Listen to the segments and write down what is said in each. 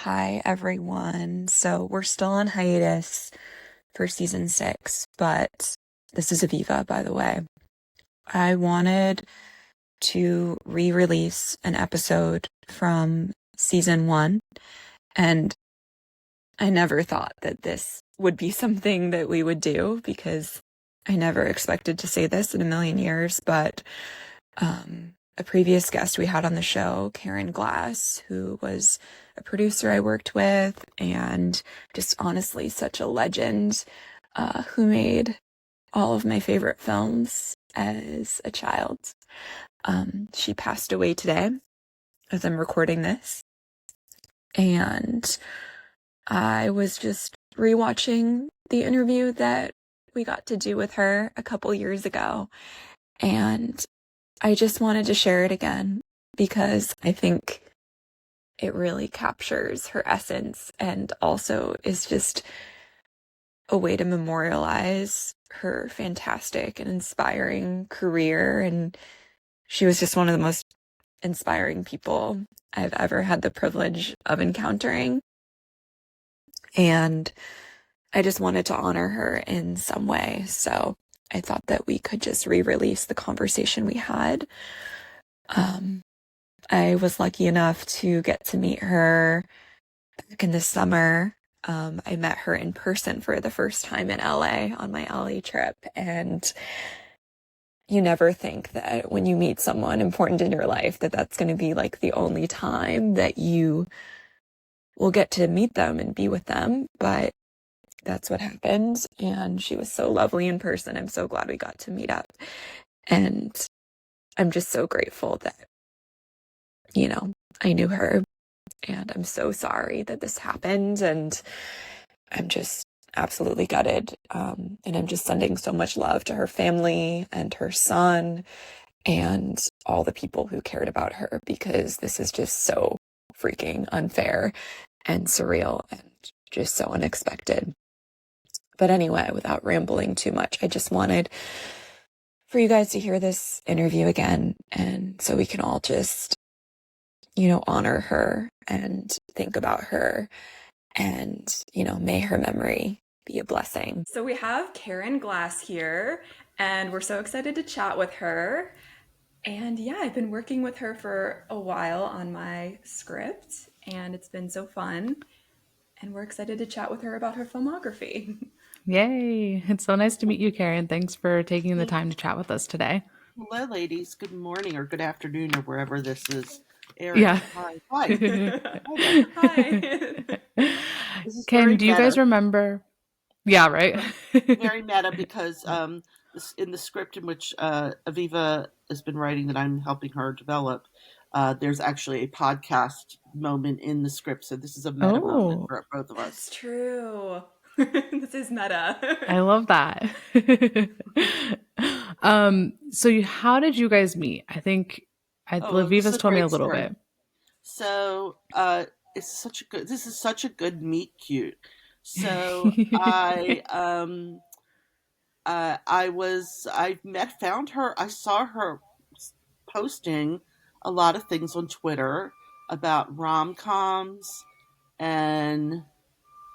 Hi, everyone. So we're still on hiatus for season 6, but this is Aviva, by the way. I wanted to re-release an episode from season 1, and I never thought that this would be something that we would do because I never expected to say this in a million years, but a previous guest we had on the show, Karen Glass, who was a producer I worked with and just honestly such a legend, who made all of my favorite films as a child. She passed away today as I'm recording this. And I was just rewatching the interview that we got to do with her a couple years ago. And I just wanted to share it again because I think it really captures her essence and also is just a way to memorialize her fantastic and inspiring career. And she was just one of the most inspiring people I've ever had the privilege of encountering. And I just wanted to honor her in some way. So I thought that we could just re-release the conversation we had. I was lucky enough to get to meet her back in the summer. I met her in person for the first time in LA on my LA trip. And you never think that when you meet someone important in your life, that that's going to be like the only time that you will get to meet them and be with them. But that's what happened. And she was so lovely in person. I'm so glad we got to meet up. And I'm just so grateful that, I knew her. And I'm so sorry that this happened. And I'm just absolutely gutted. And I'm just sending so much love to her family and her son and all the people who cared about her, because this is just so freaking unfair and surreal and just so unexpected. But anyway, without rambling too much, I just wanted for you guys to hear this interview again, and so we can all just, honor her and think about her, and, may her memory be a blessing. So we have Karen Glass here, and we're so excited to chat with her. And yeah, I've been working with her for a while on my script, and it's been so fun. And we're excited to chat with her about her filmography. Yay. It's so nice to meet you, Karen. Thanks for taking the time to chat with us today. Hello, ladies. Good morning or good afternoon or wherever this is airing. Yeah. Hi. Hi. This is Ken, very do you guys meta. remember? Yeah, right. Very meta because in the script in which Aviva has been writing that I'm helping her develop, there's actually a podcast moment in the script. So this is a meta moment for both of us. That's true. This is meta. I love that. So how did you guys meet? I think Aviva's told me a little bit. So this is such a good meet cute. So I found her. I saw her posting a lot of things on Twitter about rom-coms and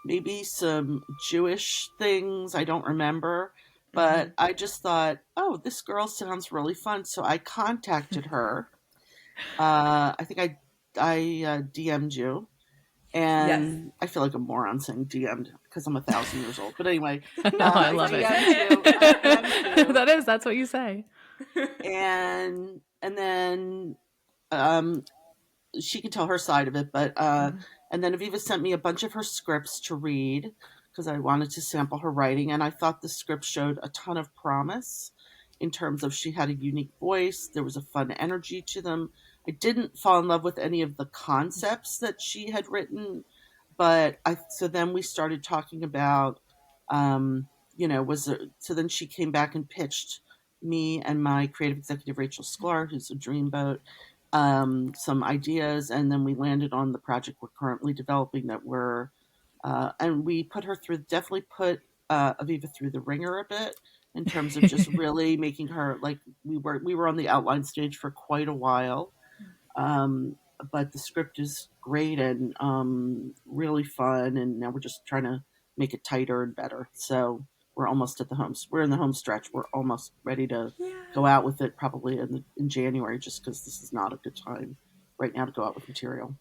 maybe some Jewish things. I don't remember. But I just thought, oh, this girl sounds really fun. So I contacted her. I think I DM'd you. And I feel like a moron saying DM'd because I'm 1,000 years old. But anyway, no, I love it. That's what you say. And then she can tell her side of it. But and then Aviva sent me a bunch of her scripts to read because I wanted to sample her writing, and I thought the script showed a ton of promise in terms of she had a unique voice. There was a fun energy to them. I didn't fall in love with any of the concepts that she had written, but so then we started talking about, so then she came back and pitched me and my creative executive, Rachel Sklar, who's a dreamboat, some ideas, and then we landed on the project we're currently developing and we definitely put Aviva through the ringer a bit in terms of just really making her, like, we were on the outline stage for quite a while. but the script is great and really fun. And now we're just trying to make it tighter and better. So we're almost at the we're in the home stretch. We're almost ready to go out with it probably in January, just because this is not a good time right now to go out with material.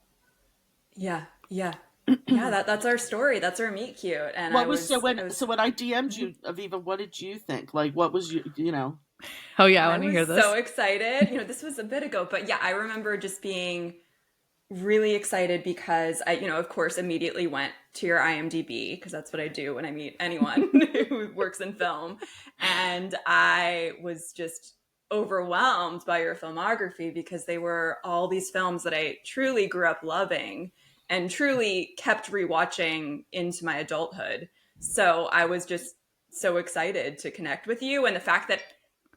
Yeah, yeah. Yeah, that's our story. That's our meet cute. And What was I was when I DM'd you, Aviva? What did you think? Like, what was you know? Oh yeah, I I want to was hear so this. excited. This was a bit ago, but yeah, I remember just being really excited because of course, immediately went to your IMDb because that's what I do when I meet anyone who works in film. And I was just overwhelmed by your filmography because they were all these films that I truly grew up loving and truly kept rewatching into my adulthood. So I was just so excited to connect with you. And the fact that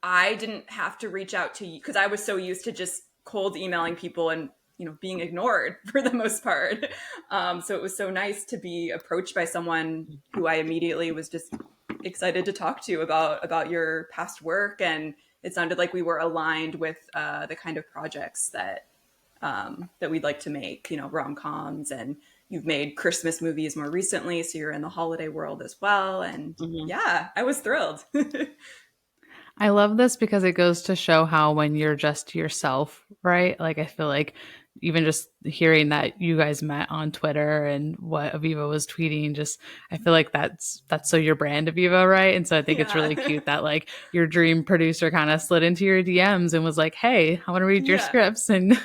I didn't have to reach out to you because I was so used to just cold emailing people and being ignored for the most part. So it was so nice to be approached by someone who I immediately was just excited to talk to about your past work, and it sounded like we were aligned with the kind of projects that we'd like to make. Rom-coms, and you've made Christmas movies more recently, so you're in the holiday world as well. And Mm-hmm. yeah, I was thrilled. I love this because it goes to show how when you're just yourself, right? Like I feel like even just hearing that you guys met on Twitter and what Aviva was tweeting, just I feel like that's so your brand, Aviva, right? And so I think it's really Yeah. cute that like your dream producer kind of slid into your DMs and was like, "Hey, I want to read your Yeah. scripts." And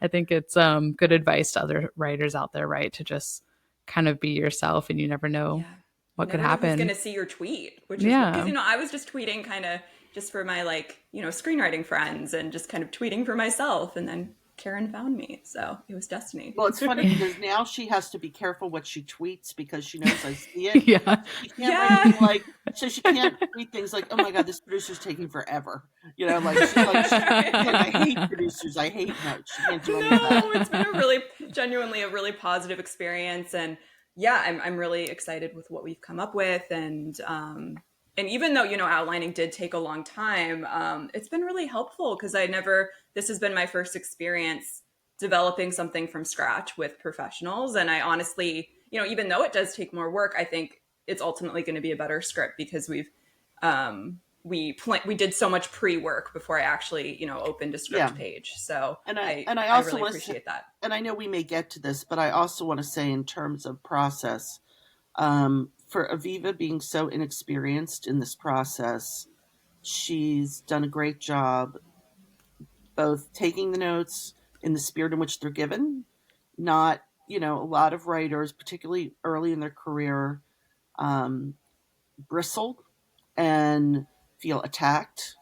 I think it's good advice to other writers out there, right? To just kind of be yourself, and you never know Yeah. You what could never know who's going happen. to see your tweet, which is because, Yeah. I was just tweeting kind of just for my screenwriting friends and just kind of tweeting for myself. And then Karen found me. So it was destiny. Well, it's funny because now she has to be careful what she tweets because she knows I see it. Yeah. She can't write Yeah. anything like, so she can't tweet things like, "Oh my god, this producer's taking forever." Like she's like, "I hate producers. I hate notes." She can't do any of that. No, it's been genuinely a really positive experience. And yeah, I'm really excited with what we've come up with. And even though, outlining did take a long time, it's been really helpful because this has been my first experience developing something from scratch with professionals. And I honestly, even though it does take more work, I think it's ultimately going to be a better script because we did so much pre-work before I actually, opened a Yeah. script page. So And I I also really want to say, appreciate that. and I know we may get to this, but I also want to say in terms of process, for Aviva being so inexperienced in this process, she's done a great job both taking the notes in the spirit in which they're given, not, a lot of writers, particularly early in their career, um, bristle and feel attacked.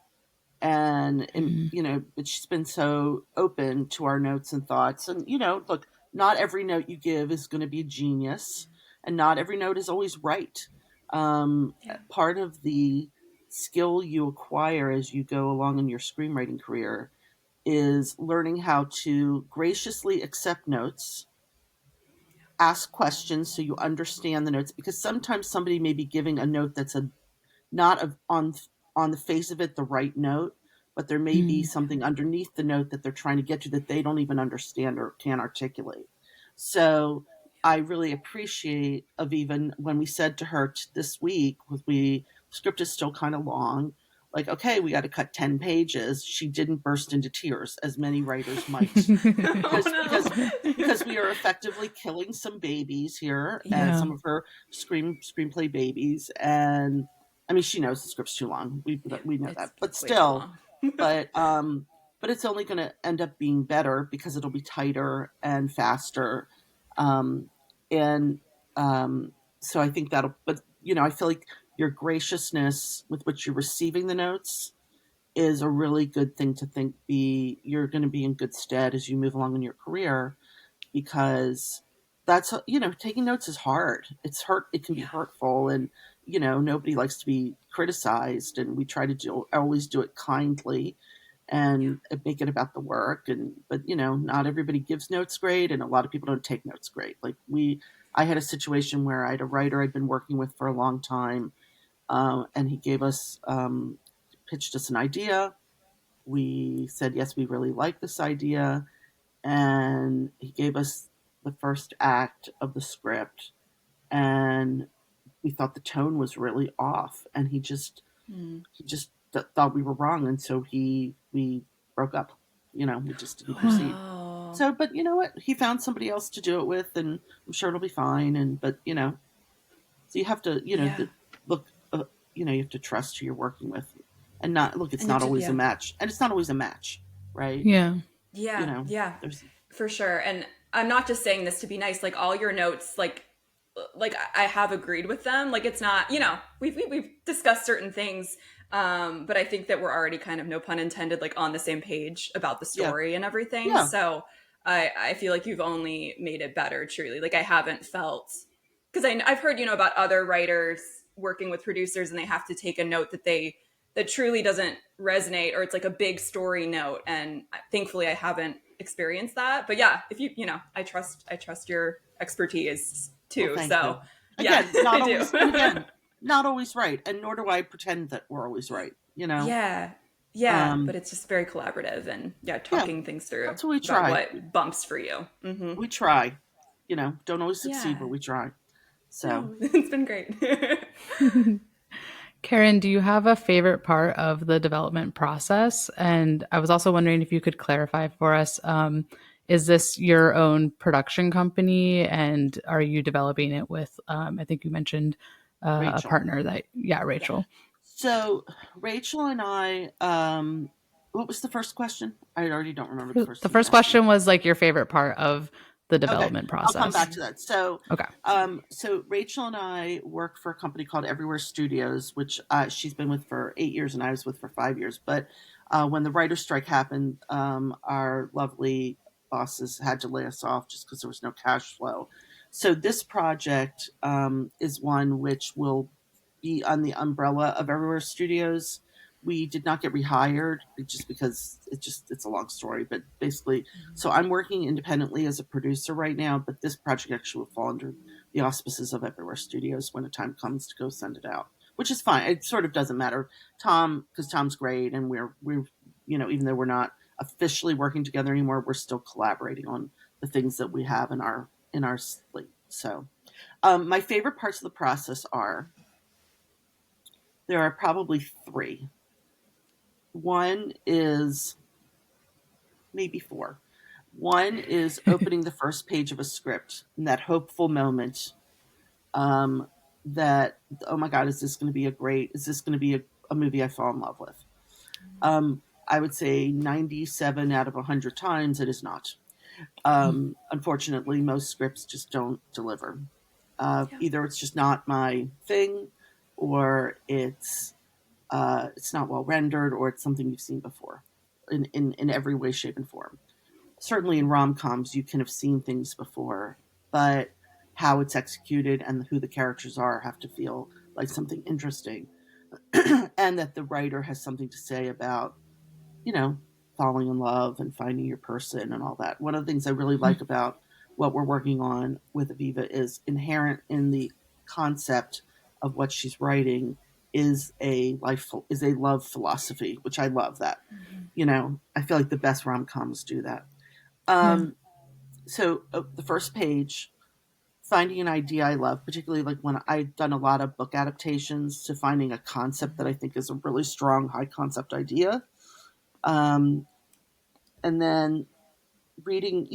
Mhm. But she's been so open to our notes and thoughts. And, look, not every note you give is going to be a genius, and not every note is always right. Yeah. Part of the skill you acquire as you go along in your screenwriting career is learning how to graciously accept notes, ask questions so you understand the notes, because sometimes somebody may be giving a note that's not on the face of it the right note, but there may be Mm. something underneath the note that they're trying to get to that they don't even understand or can articulate. So I really appreciate Aviva when we said to her this week, the script is still kind of long, like, okay, we got to cut 10 pages. She didn't burst into tears as many writers might, Oh because because no. because we are effectively killing some babies here, and Yeah. some of her screenplay babies. And I mean, she knows the script's too long. Yeah, We know that, but it's way too still, long. but um, but it's only going to end up being better because it'll be tighter and faster, um, and so I think that'll. But I feel like your graciousness with which you're receiving the notes is a really good thing to think. You're going to be in good stead as you move along in your career, because that's, taking notes is hard. It can be Yeah. hurtful, and nobody likes to be criticized, and we try to always do it kindly Yeah. and make it about the work. And but not everybody gives notes great, and a lot of people don't take notes great. Like I had a situation where I had a writer I'd been working with for a long time, and he pitched us an idea. We said yes, we really like this idea, and he gave us the first act of the script, and we thought the tone was really off, and thought we were wrong, and so we broke up. We just didn't proceed. Oh, So, but you know what? He found somebody else to do it with, and I'm sure it'll be fine. But so you have to, yeah. look, you have to trust who you're working with, and not look. It's And you not have to, always a yeah. match, and it's not always a match, right? Yeah. You Yeah, know, yeah, there's for sure. And I'm not just saying this to be nice. Like all your notes, like I have agreed with them. Like it's not, we've discussed certain things, but I think that we're already kind of, no pun intended, like on the same page about the yeah, story and everything. yeah, So I feel like you've only made it better. Truly, like I haven't felt, because I've heard about other writers working with producers and they have to take a note that truly doesn't resonate, or it's like a big story note, and thankfully I haven't experienced that. But yeah, if I trust your expertise Well, too, thank so you. yeah. Again, not I do. always, and again, not always right, and nor do I pretend that we're always right. Yeah, yeah, but Um, it's just very collaborative, and yeah, yeah, talking things through that's what we about try. what bumps for you. We try. Don't always succeed, but Yeah, we try. So, no, it's been great. Karen, do you have a favorite part of the development process? And I was also wondering if you could clarify for us, is this your own production company, and are you developing it with, I think you mentioned a Rachel. partner yeah, Yeah. Rachel. So, Rachel and I, what was the first question? I already don't remember the first The thing you first asked me. question was like your favorite part of the Okay, development I'll come back process. to that. So, Okay. so Rachel and I work for a company called Everywhere Studios, which she's been with for 8 years and I was with for 5 years. But when the writer's strike happened, our lovely bosses had to lay us off just because there was no cash flow. So this project is one which will be on the umbrella of Everywhere Studios. We did not get rehired just because it's a long story, but basically, so I'm working independently as a producer right now, but this project actually will fall under the auspices of Everywhere Studios when the time comes to go send it out, which is fine. It sort of doesn't matter. Because Tom's great, and we're even though we're not officially working together anymore, we're still collaborating on the things that we have in our slate. So, my favorite parts of the process are there are probably three. One is maybe four. One is opening the first page of a script and that hopeful moment um, that, oh my God, is this going to be a movie I fall in love with? I would say 97 out of 100 times it is not. Unfortunately, most scripts just don't deliver. Yeah. Either it's just not my thing, or it's not well rendered, or it's something you've seen before in every way, shape, and form. Certainly in rom-coms, you can have seen things before, but how it's executed and who the characters are have to feel like something interesting, and that the writer has something to say about, you know, falling in love and finding your person and all that. One of the things I really like about what we're working on with Aviva is inherent in the concept of what she's writing is a love philosophy, which I love that. I feel like the best rom-coms do that. Yeah. So the first page, finding an idea I love, particularly like when I've done a lot of book adaptations, to finding a concept that I think is a really strong high concept idea. Um, and then reading,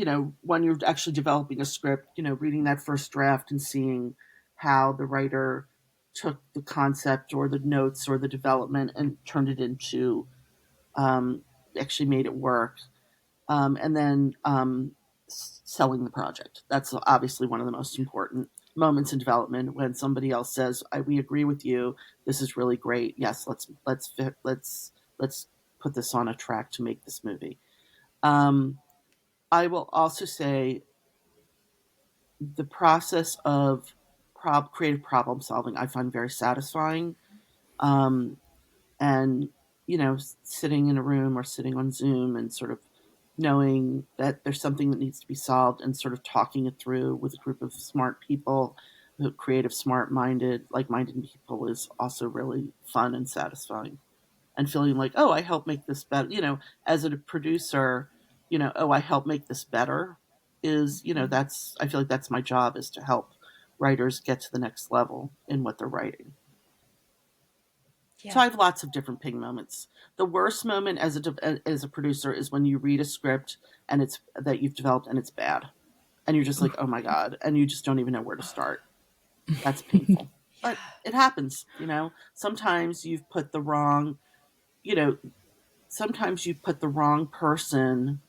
when you're actually developing a script, reading that first draft and seeing how the writer took the concept or the notes or the development and turned it into, um, actually made it work. And then selling the project. That's obviously one of the most important moments in development, when somebody else says, "We agree with you. This is really great. Yes, let's put this on a track to make this movie." Um, I will also say the process of creative problem solving I find very satisfying. Um, and sitting in a room or sitting on Zoom and sort of knowing that there's something that needs to be solved and sort of talking it through with a group of smart people, creative, smart-minded, like-minded people, is also really fun and satisfying. And feeling like, oh, I helped make this better. As a producer, oh, I help make this better is, I feel like that's my job, is to help writers get to the next level in what they're writing. So Yeah. I have lots of different ping moments. The worst moment as a producer is when you read a script and it's that you've developed and it's bad. And you're just like, oh my God. And you just don't even know where to start. That's painful. Yeah. But it happens. Sometimes you've put the wrong, you know, sometimes you put the wrong person.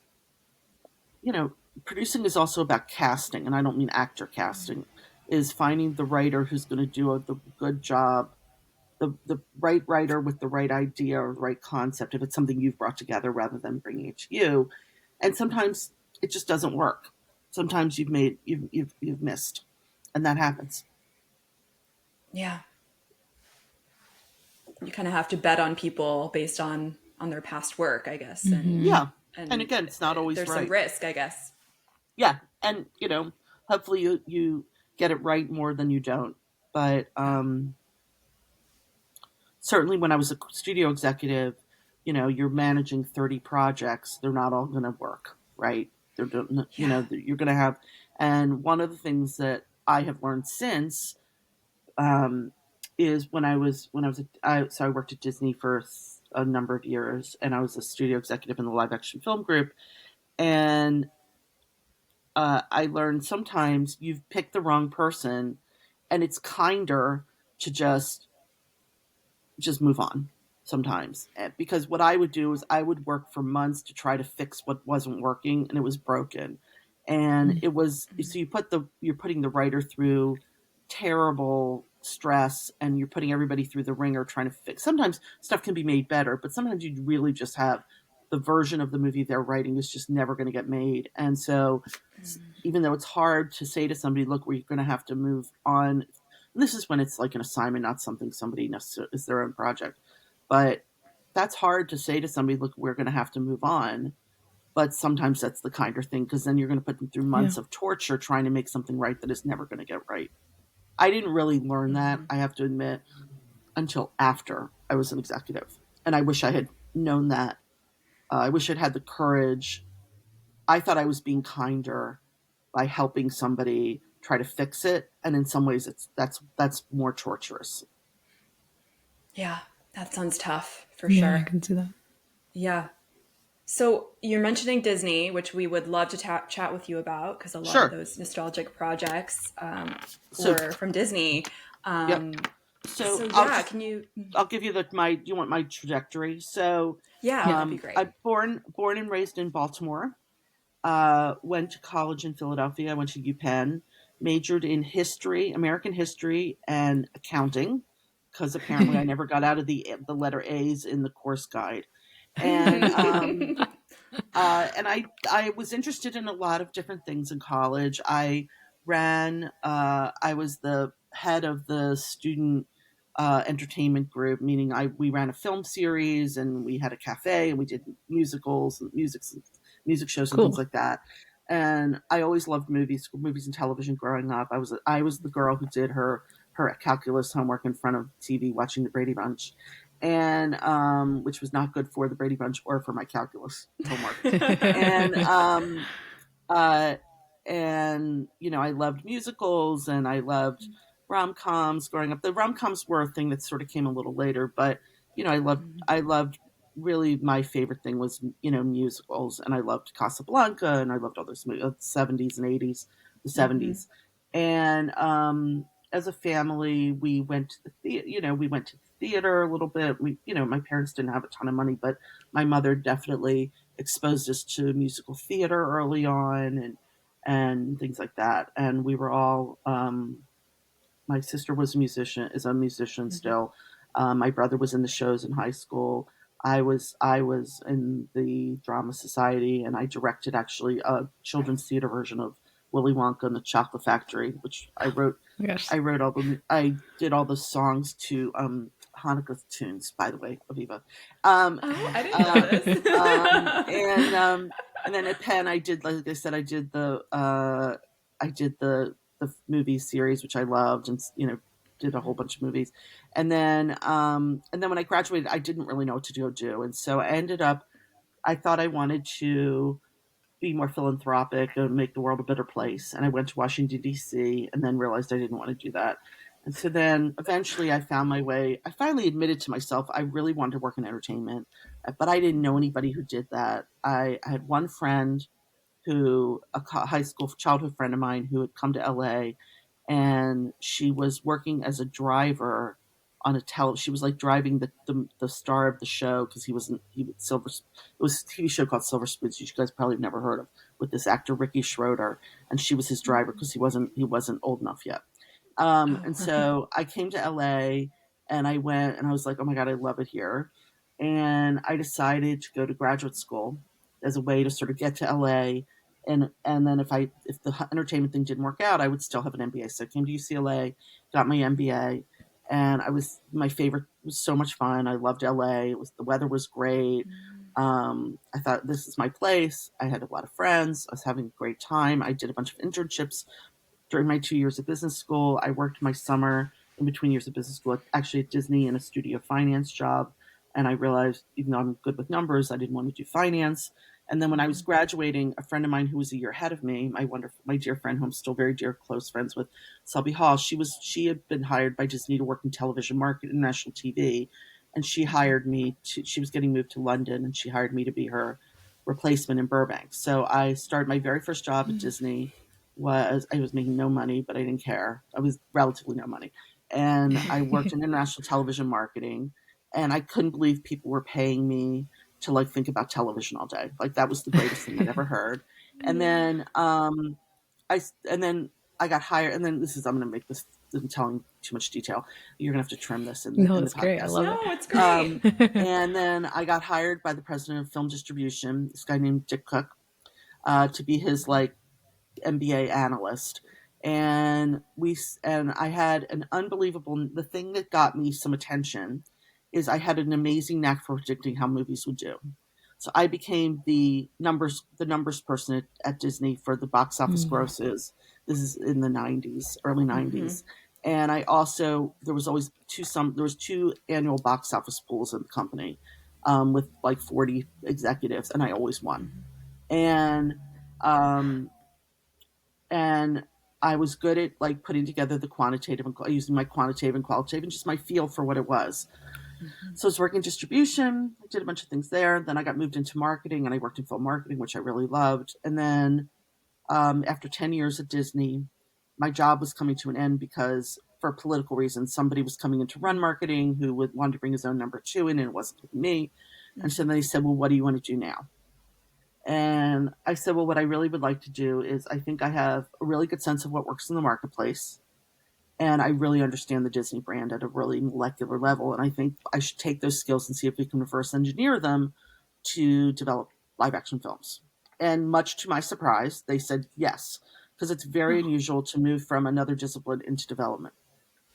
you know, Producing is also about casting, and I don't mean actor casting, is finding the writer who's going to do the good job, the right writer with the right idea or the right concept, if it's something you've brought together rather than bringing it to you. And sometimes it just doesn't work. Sometimes you've missed, and that happens. Yeah. You kind of have to bet on people based on their past work, I guess, Yeah. And and again, it's not always there's some right. risk, I guess. Yeah. And, hopefully you get it right more than you don't. But Yeah. Certainly when I was a studio executive, you're managing 30 projects. They're not all going to work, right? Yeah. You're going to have, and one of the things that I have learned since, um, is so I worked at Disney for a number of years, and I was a studio executive in the live action film group. And I learned sometimes you've picked the wrong person, and it's kinder to just move on sometimes. Because what I would do is I would work for months to try to fix what wasn't working, and it was broken. And it was, so you're putting the writer through terrible stress, and you're putting everybody through the ringer trying to fix. Sometimes stuff can be made better, but sometimes you really just have the version of the movie they're writing is just never going to get made. And so even though it's hard to say to somebody, look, we're going to have to move on. And this is when it's like an assignment, not something somebody necessarily is their own project. But that's hard to say to somebody, look, we're going to have to move on. But sometimes that's the kinder thing, because then you're going to put them through Yeah. months of torture trying to make something right that is never going to get right. I didn't really learn that, I have to admit, until after I was an executive. And I wish I had known that. I wish I'd had the courage. I thought I was being kinder by helping somebody try to fix it, and in some ways that's more torturous. Yeah. That sounds tough for Yeah, I sure. can see that. Yeah. So you're mentioning Disney, which we would love to chat with you about, because a lot of Sure. those nostalgic projects So were from Disney. yep. Um, So yeah, can you? I'll give you you want my trajectory. So Yeah, Yeah. that'd be great. I'm born and raised in Baltimore. Went to college in Philadelphia. I went to UPenn. Majored in history, American history, and accounting, because apparently I never got out of the letter A's in the course guide. And I was interested in a lot of different things in college. I was the head of the student entertainment group, meaning we ran a film series, and we had a cafe, and we did musicals and music shows and things Cool. like that. And I always loved movies and television growing up. I was the girl who did her calculus homework in front of TV watching the Brady Bunch, and which was not good for the Brady Bunch or for my calculus homework. And uh, I loved musicals, and I loved rom-coms growing up. The rom-coms were a thing that sort of came a little later, but I loved really, my favorite thing was musicals, and I loved Casablanca, and I loved all those movies, 70s and 80s, the 70s. And as a family, we went to the theater a little bit. My parents didn't have a ton of money, but my mother definitely exposed us to musical theater early on, and things like that. And we were all my sister is a musician still. My brother was in the shows in high school. I was in the drama society, and I directed actually a children's theater version of Willy Wonka and the Chocolate Factory, which I wrote. Oh my gosh. I did all the songs to Hanukkah tunes, by the way, Aviva. Oh, I didn't know uh, this. and then at Penn, I did, like I said, I did the movie series, which I loved, and did a whole bunch of movies. And then when I graduated, I didn't really know what to do, and so I thought I wanted to be more philanthropic and make the world a better place. And I went to Washington, D.C., and then realized I didn't want to do that. And so then eventually I found my way. I finally admitted to myself I really wanted to work in entertainment, but I didn't know anybody who did that. I had one friend who, a high school childhood friend of mine who had come to LA, and she was working as a driver on she was like driving the star of the show, because he was Silver, it was a TV show called Silver Spoons, you guys probably have never heard of, with this actor Ricky Schroeder, and she was his driver because he wasn't old enough yet. And Oh. so I came to LA, and I went, and I was like, oh my God, I love it here. And I decided to go to graduate school as a way to sort of get to LA. And then if the entertainment thing didn't work out, I would still have an MBA. So I came to UCLA, got my MBA, and my favorite, it was so much fun. I loved LA. The weather was great. I thought, this is my place. I had a lot of friends. I was having a great time. I did a bunch of internships during my 2 years of business school. I worked my summer in between years of business school, actually at Disney, in a studio finance job. And I realized, even though I'm good with numbers, I didn't want to do finance. And then when I was graduating, a friend of mine who was a year ahead of me, my dear friend, who I'm still very dear, close friends with, Selby Hall, she had been hired by Disney to work in television market and national TV. And she was getting moved to London, and she hired me to be her replacement in Burbank. So I started my very first job at Disney. I was making no money, but I didn't care. I was relatively no money. And I worked in international television marketing, and I couldn't believe people were paying me to like think about television all day. Like, that was the greatest thing I'd ever heard. And then and then I got hired, and then I'm going to make this, I'm telling too much detail. You're going to have to trim this in No, the it's great. I podcast. love No, it's great. And then I got hired by the president of film distribution, this guy named Dick Cook, to be his like MBA analyst. And I had an unbelievable, the thing that got me some attention is I had an amazing knack for predicting how movies would do. So I became the numbers person at Disney for the box office grosses. This is in the 90s, early 90s. And I also, there was two annual box office pools in the company, with like 40 executives, and I always won. And um, and I was good at like putting together the quantitative and using my quantitative and qualitative and just my feel for what it was. So I was working distribution. I did a bunch of things there. Then I got moved into marketing, and I worked in film marketing, which I really loved. And then after 10 years at Disney, my job was coming to an end because, for political reasons, somebody was coming in to run marketing who wanted to bring his own number two in, and it wasn't me. And so then they said, well, what do you want to do now? And I said, well, what I really would like to do is, I think I have a really good sense of what works in the marketplace. And I really understand the Disney brand at a really molecular level. And I think I should take those skills and see if we can reverse engineer them to develop live action films. And much to my surprise, they said yes, because it's very unusual to move from another discipline into development.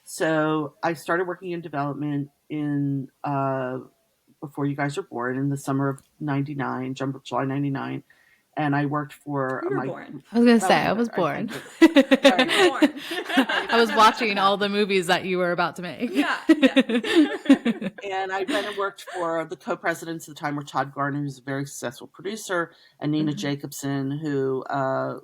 So I started working in development before you guys were born, in the summer of '99, July '99, and I worked for You were born. I was going to say, I okay, was I born. did. You were born. I was watching all the movies that you were about to make. Yeah. And I then worked for the co-presidents at the time were Todd Garner, who's a very successful producer, and Nina Jacobson, who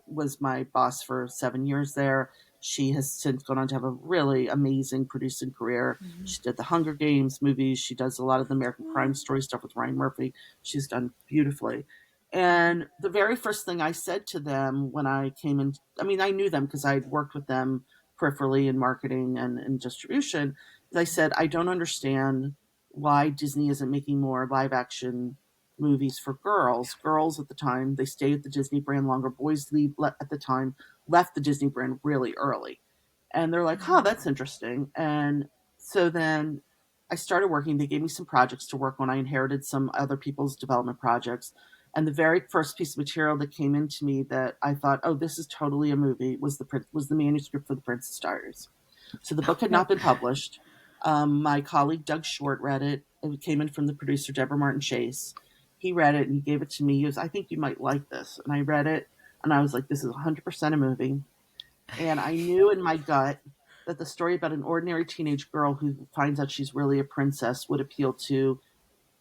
was my boss for 7 years there. She has since gone on to have a really amazing producing career. She did the Hunger Games movies. She does a lot of the American Crime Story stuff with Ryan Murphy. She's done beautifully. And the very first thing I said to them when I came in, I mean, I knew them because I'd worked with them peripherally in marketing and in distribution. I said, I don't understand why Disney isn't making more live action movies for girls. Girls at the time, they stayed at the Disney brand longer. Boys at the time left the Disney brand really early. And they're like, huh, that's interesting. And so then I started working. They gave me some projects to work on. I inherited some other people's development projects. And the very first piece of material that came into me that I thought, oh, this is totally a movie, was the manuscript for The Princess Diaries. So the book had not been published. My colleague Doug Short read it. It came in from the producer Deborah Martin Chase. He read it and he gave it to me. He goes, I think you might like this. And I read it and I was like, this is 100% a movie. And I knew in my gut that the story about an ordinary teenage girl who finds out she's really a princess would appeal to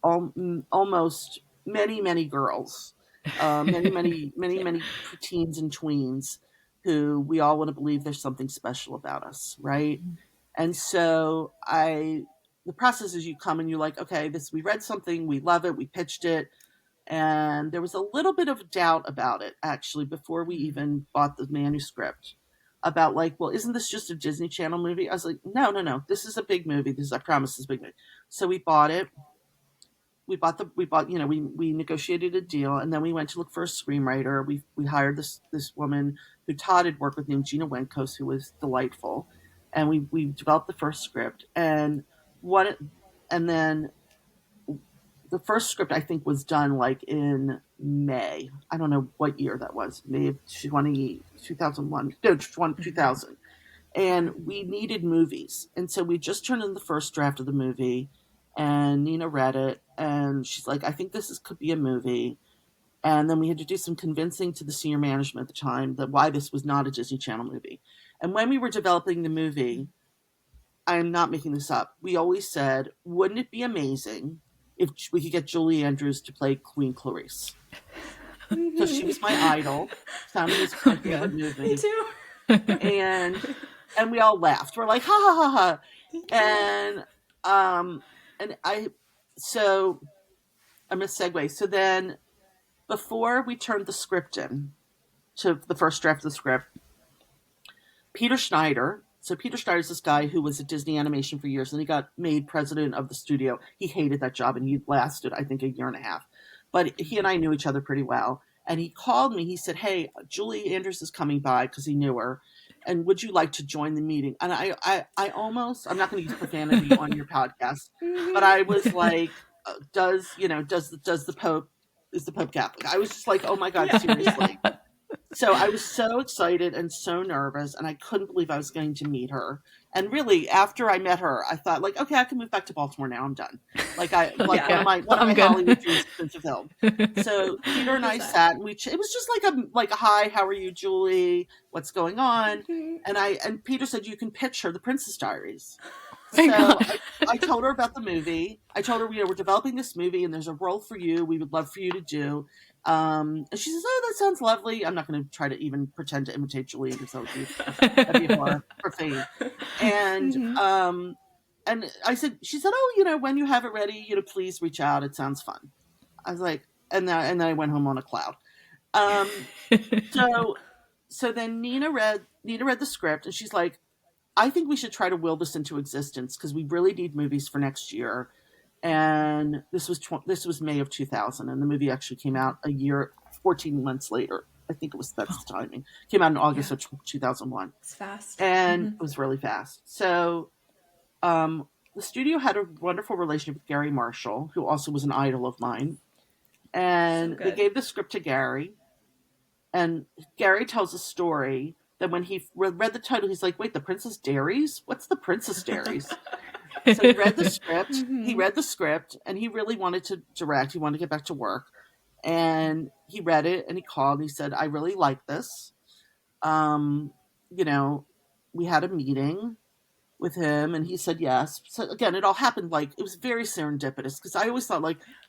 almost many, many girls. many preteens and tweens who we all want to believe there's something special about us, right? And so the process is you come and you're like, okay, we read something, we love it, we pitched it, and there was a little bit of doubt about it actually before we even bought the manuscript about like, well, isn't this just a Disney Channel movie? I was like, no, this is a big movie. I promise this is a big movie. So we bought it. We negotiated a deal, and then we went to look for a screenwriter. We hired this woman who Todd had worked with named Gina Wenkos, who was delightful, and we developed the first script. And then the first script I think was done like in May. I don't know what year that was. May of 2001. No, 2000. And we needed movies. And so we just turned in the first draft of the movie, and Nina read it, and she's like, I think could be a movie. And then we had to do some convincing to the senior management at the time that why this was not a Disney Channel movie. And when we were developing the movie, I am not making this up, we always said, wouldn't it be amazing if we could get Julie Andrews to play Queen Clarice? Because she was my idol. Sounding was my favorite movie. Me too. And we all laughed. We're like, ha ha ha ha. So I'm going to segue. So then before we turned the script in to the first draft of the script, Peter Schneider is this guy who was at Disney Animation for years, and he got made president of the studio. He hated that job, and he lasted, I think, a year and a half. But he and I knew each other pretty well. And he called me. He said, hey, Julie Andrews is coming by because he knew her. And would you like to join the meeting? And I almost, I'm not going to use profanity on your podcast, but I was like, is the Pope Catholic? I was just like, oh my God, seriously. Yeah. So I was so excited and so nervous, and I couldn't believe I was going to meet her. And really, after I met her, I thought, like, okay, I can move back to Baltimore now. I'm done. One of my Hollywood dreams has been fulfilled. So Peter and I sat, and it was just like a hi, how are you, Julie? What's going on? And Peter said, you can pitch her The Princess Diaries. So I told her about the movie. I told her, we're developing this movie, and there's a role for you. We would love for you to do. And she says, oh, that sounds lovely. I'm not going to try to even pretend to imitate Julie because that'd be more profane. And and she said, oh, when you have it ready, please reach out. It sounds fun. I was like, and then I went home on a cloud. So then Nina read the script, and she's like, I think we should try to will this into existence because we really need movies for next year. And this was May of 2000, and the movie actually came out 14 months later. I think that's the timing. Came out in August of 2001. It's fast. And it was really fast. So the studio had a wonderful relationship with Gary Marshall, who also was an idol of mine. And they gave the script to Gary. And Gary tells a story that when he read the title, he's like, wait, The Princess Diaries? What's The Princess Diaries? So he read the script. He read the script, and he really wanted to direct. He wanted to get back to work. And he read it, and he called, and he said, I really like this. We had a meeting with him, and he said yes. So again, it all happened it was very serendipitous, because I always thought,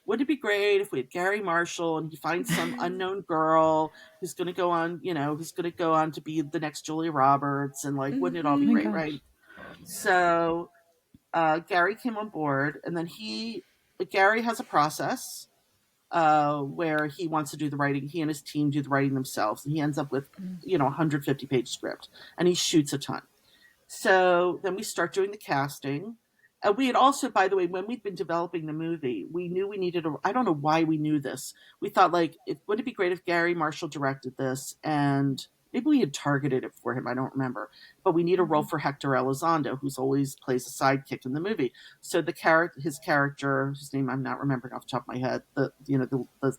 wouldn't it be great if we had Gary Marshall and he finds some unknown girl who's going to go on, to be the next Julia Roberts, and wouldn't it all be great, right? So Gary came on board, and then Gary has a process where he wants to do the writing. He and his team do the writing themselves, and he ends up with, 150-page script, and he shoots a ton. So then we start doing the casting. And we had also, by the way, when we'd been developing the movie, we knew we needed I don't know why we knew this. We thought, wouldn't it be great if Gary Marshall directed this? And maybe we had targeted it for him. I don't remember. But we need a role for Hector Elizondo, who's always plays a sidekick in the movie. So his character, whose name I'm not remembering off the top of my head, the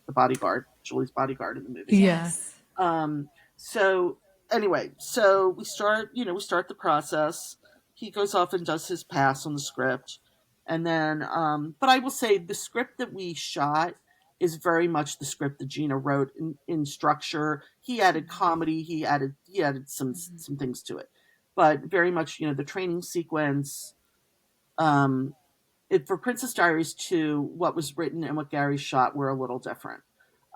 bodyguard, Julie's bodyguard in the movie. Yes. So anyway, so we start the process. He goes off and does his pass on the script. And then, but I will say the script that we shot is very much the script that Gina wrote in structure. He added comedy. He added some things to it, but very much, the training sequence, for Princess Diaries 2, what was written and what Gary shot were a little different.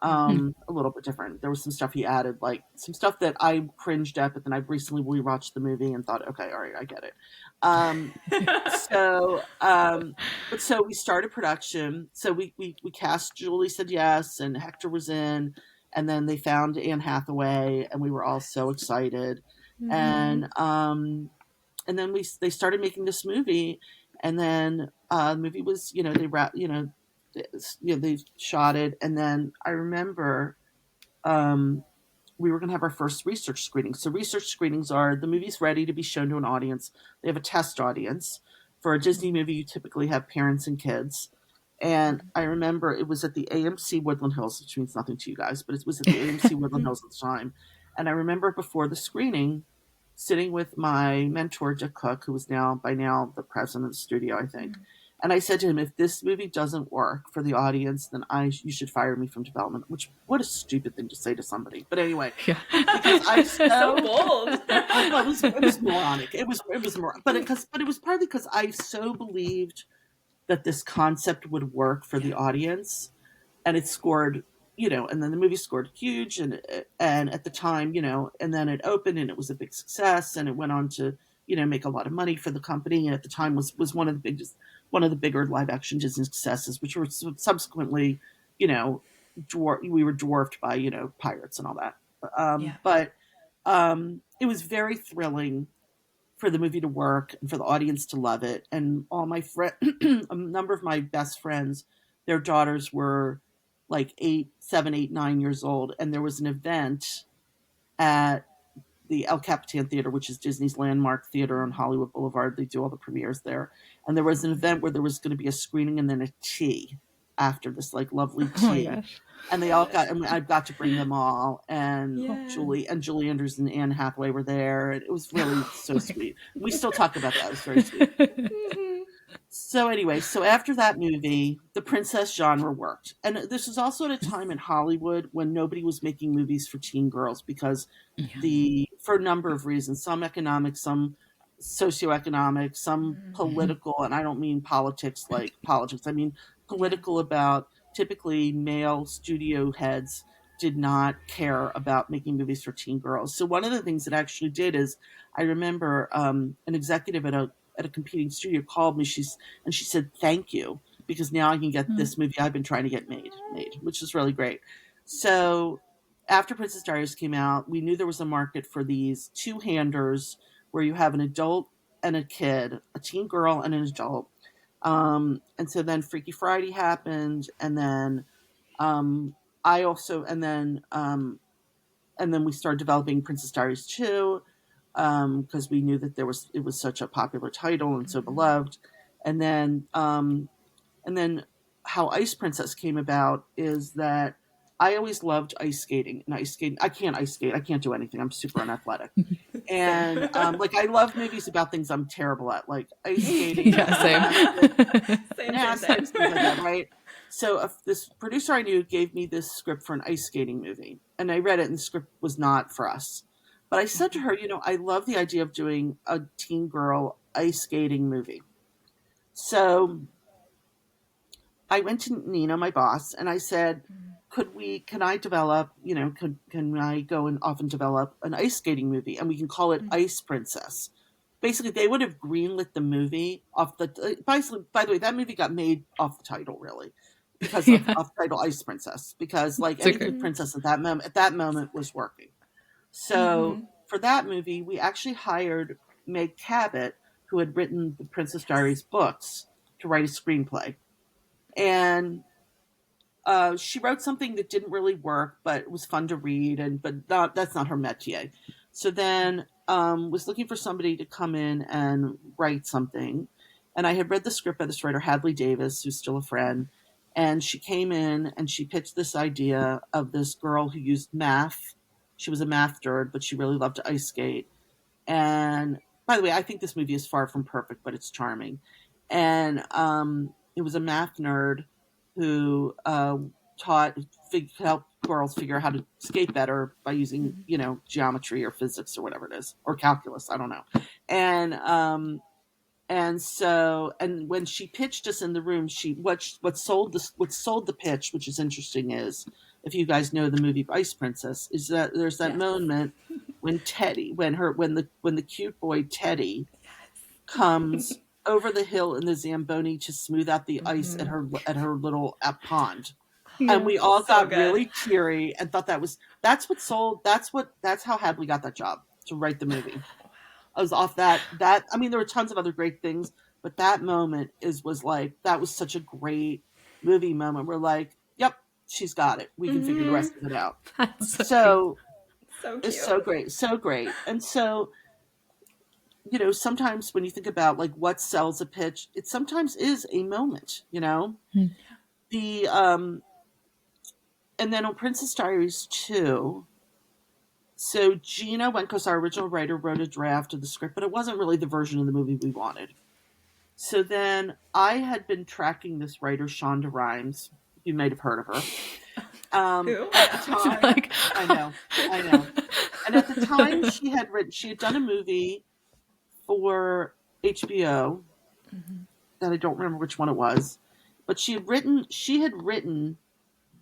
A little bit different. There was some stuff he added, like some stuff that I cringed at, but then I recently rewatched the movie and thought, okay, all right, I get it. So, but so we started production. So we cast. Julie said yes, and Hector was in, and then they found Anne Hathaway, and we were all so excited. And then they started making this movie, and then the movie was, they shot it, and then I remember we were going to have our first research screening. So research screenings are the movie's ready to be shown to an audience. They have a test audience. For a Disney movie, you typically have parents and kids. And I remember it was at the AMC Woodland Hills, which means nothing to you guys, but it was at the AMC Woodland Hills at the time. And I remember before the screening, sitting with my mentor, Dick Cook, who was by now the president of the studio, I think. And I said to him, if this movie doesn't work for the audience, then you should fire me from development. Which, what a stupid thing to say to somebody. But anyway, because I so bold. Well, it was moronic. It was moronic. But it was partly because I so believed that this concept would work for the audience, and it scored, and then the movie scored huge, and at the time, and then it opened and it was a big success, and it went on to, make a lot of money for the company, and at the time was one of the bigger live action Disney successes, which were subsequently, we were dwarfed by, Pirates and all that. But it was very thrilling for the movie to work and for the audience to love it. And all my a number of my best friends, their daughters were like 7, 8, 9 years old. And there was an event at the El Capitan Theater, which is Disney's landmark theater on Hollywood Boulevard. They do all the premieres there. And there was an event where there was going to be a screening and then a tea after this, like, lovely tea. Oh, and they all I got to bring them all. And Julie Andrews and Anne Hathaway were there. And it was really so sweet. We still talk about that. It was very sweet. So anyway, so after that movie, the princess genre worked. And this was also at a time in Hollywood when nobody was making movies for teen girls because for a number of reasons, some economic, some socioeconomic, some political, and I don't mean politics like politics. I mean political about typically male studio heads did not care about making movies for teen girls. So one of the things it actually did is I remember an executive at a competing studio called me. She said, thank you, because now I can get this movie I've been trying to get made, which is really great. So after Princess Diaries came out, we knew there was a market for these two-handers where you have an adult and a kid, a teen girl and an adult. And so then Freaky Friday happened, and then and then we started developing Princess Diaries 2, because we knew that it was such a popular title and so beloved. And then how Ice Princess came about is that I always loved ice skating. I can't ice skate. I can't do anything. I'm super unathletic. And I love movies about things I'm terrible at, like ice skating. Gymnastics, things like that, right? So this producer I knew gave me this script for an ice skating movie, and I read it, and the script was not for us. But I said to her, I love the idea of doing a teen girl ice skating movie. So I went to Nina, my boss, and I said, can I develop, can I go and often develop an ice skating movie, and we can call it Ice Princess. Basically, they would have greenlit the movie off basically, by the way, that movie got made off the title, really, because of the title Ice Princess, because anything princess at that moment was working. So for that movie, we actually hired Meg Cabot, who had written the Princess Diaries books, to write a screenplay. And she wrote something that didn't really work, but it was fun to read, but that's not her métier. So then was looking for somebody to come in and write something. And I had read the script by this writer, Hadley Davis, who's still a friend. And she came in and she pitched this idea of this girl who used math. She was a math nerd, but she really loved to ice skate. And by the way, I think this movie is far from perfect, but it's charming. And it was a math nerd who helped girls figure out how to skate better by using, geometry or physics or whatever it is, or calculus. I don't know. And when she pitched us in the room, what sold the pitch, which is interesting, is if you guys know the movie Ice Princess, is that there's that moment when when the cute boy Teddy comes over the hill in the Zamboni to smooth out the ice at her little pond. And we all got really teary and thought that's how Hadley got that job, to write the movie. I was off that I mean, there were tons of other great things, but that moment that was such a great movie moment. We're like, yep, she's got it. We can figure the rest of it out. That's So cute. it's so great, so great. And so, sometimes when you think about like what sells a pitch, it sometimes is a moment, the and then on Princess Diaries 2, so Gina Wenkos, our original writer, wrote a draft of the script, but it wasn't really the version of the movie we wanted. So then I had been tracking this writer, Shonda Rhimes. You might have heard of her. Who? At the time, I know. And at the time, she had done a movie for HBO that I don't remember which one it was, but she had written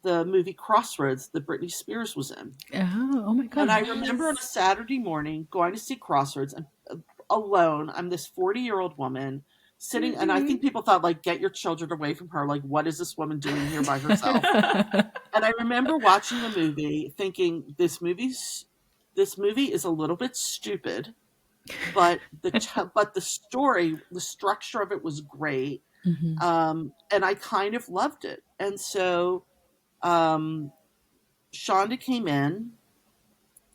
the movie Crossroads that Britney Spears was in. Oh my God. And I remember on a Saturday morning going to see Crossroads and alone. I'm this 40-year-old woman sitting, and I think people thought, like, get your children away from her. Like, what is this woman doing here by herself? And I remember watching the movie thinking, this movie is a little bit stupid, but the story, the structure of it was great. And I kind of loved it. And so Shonda came in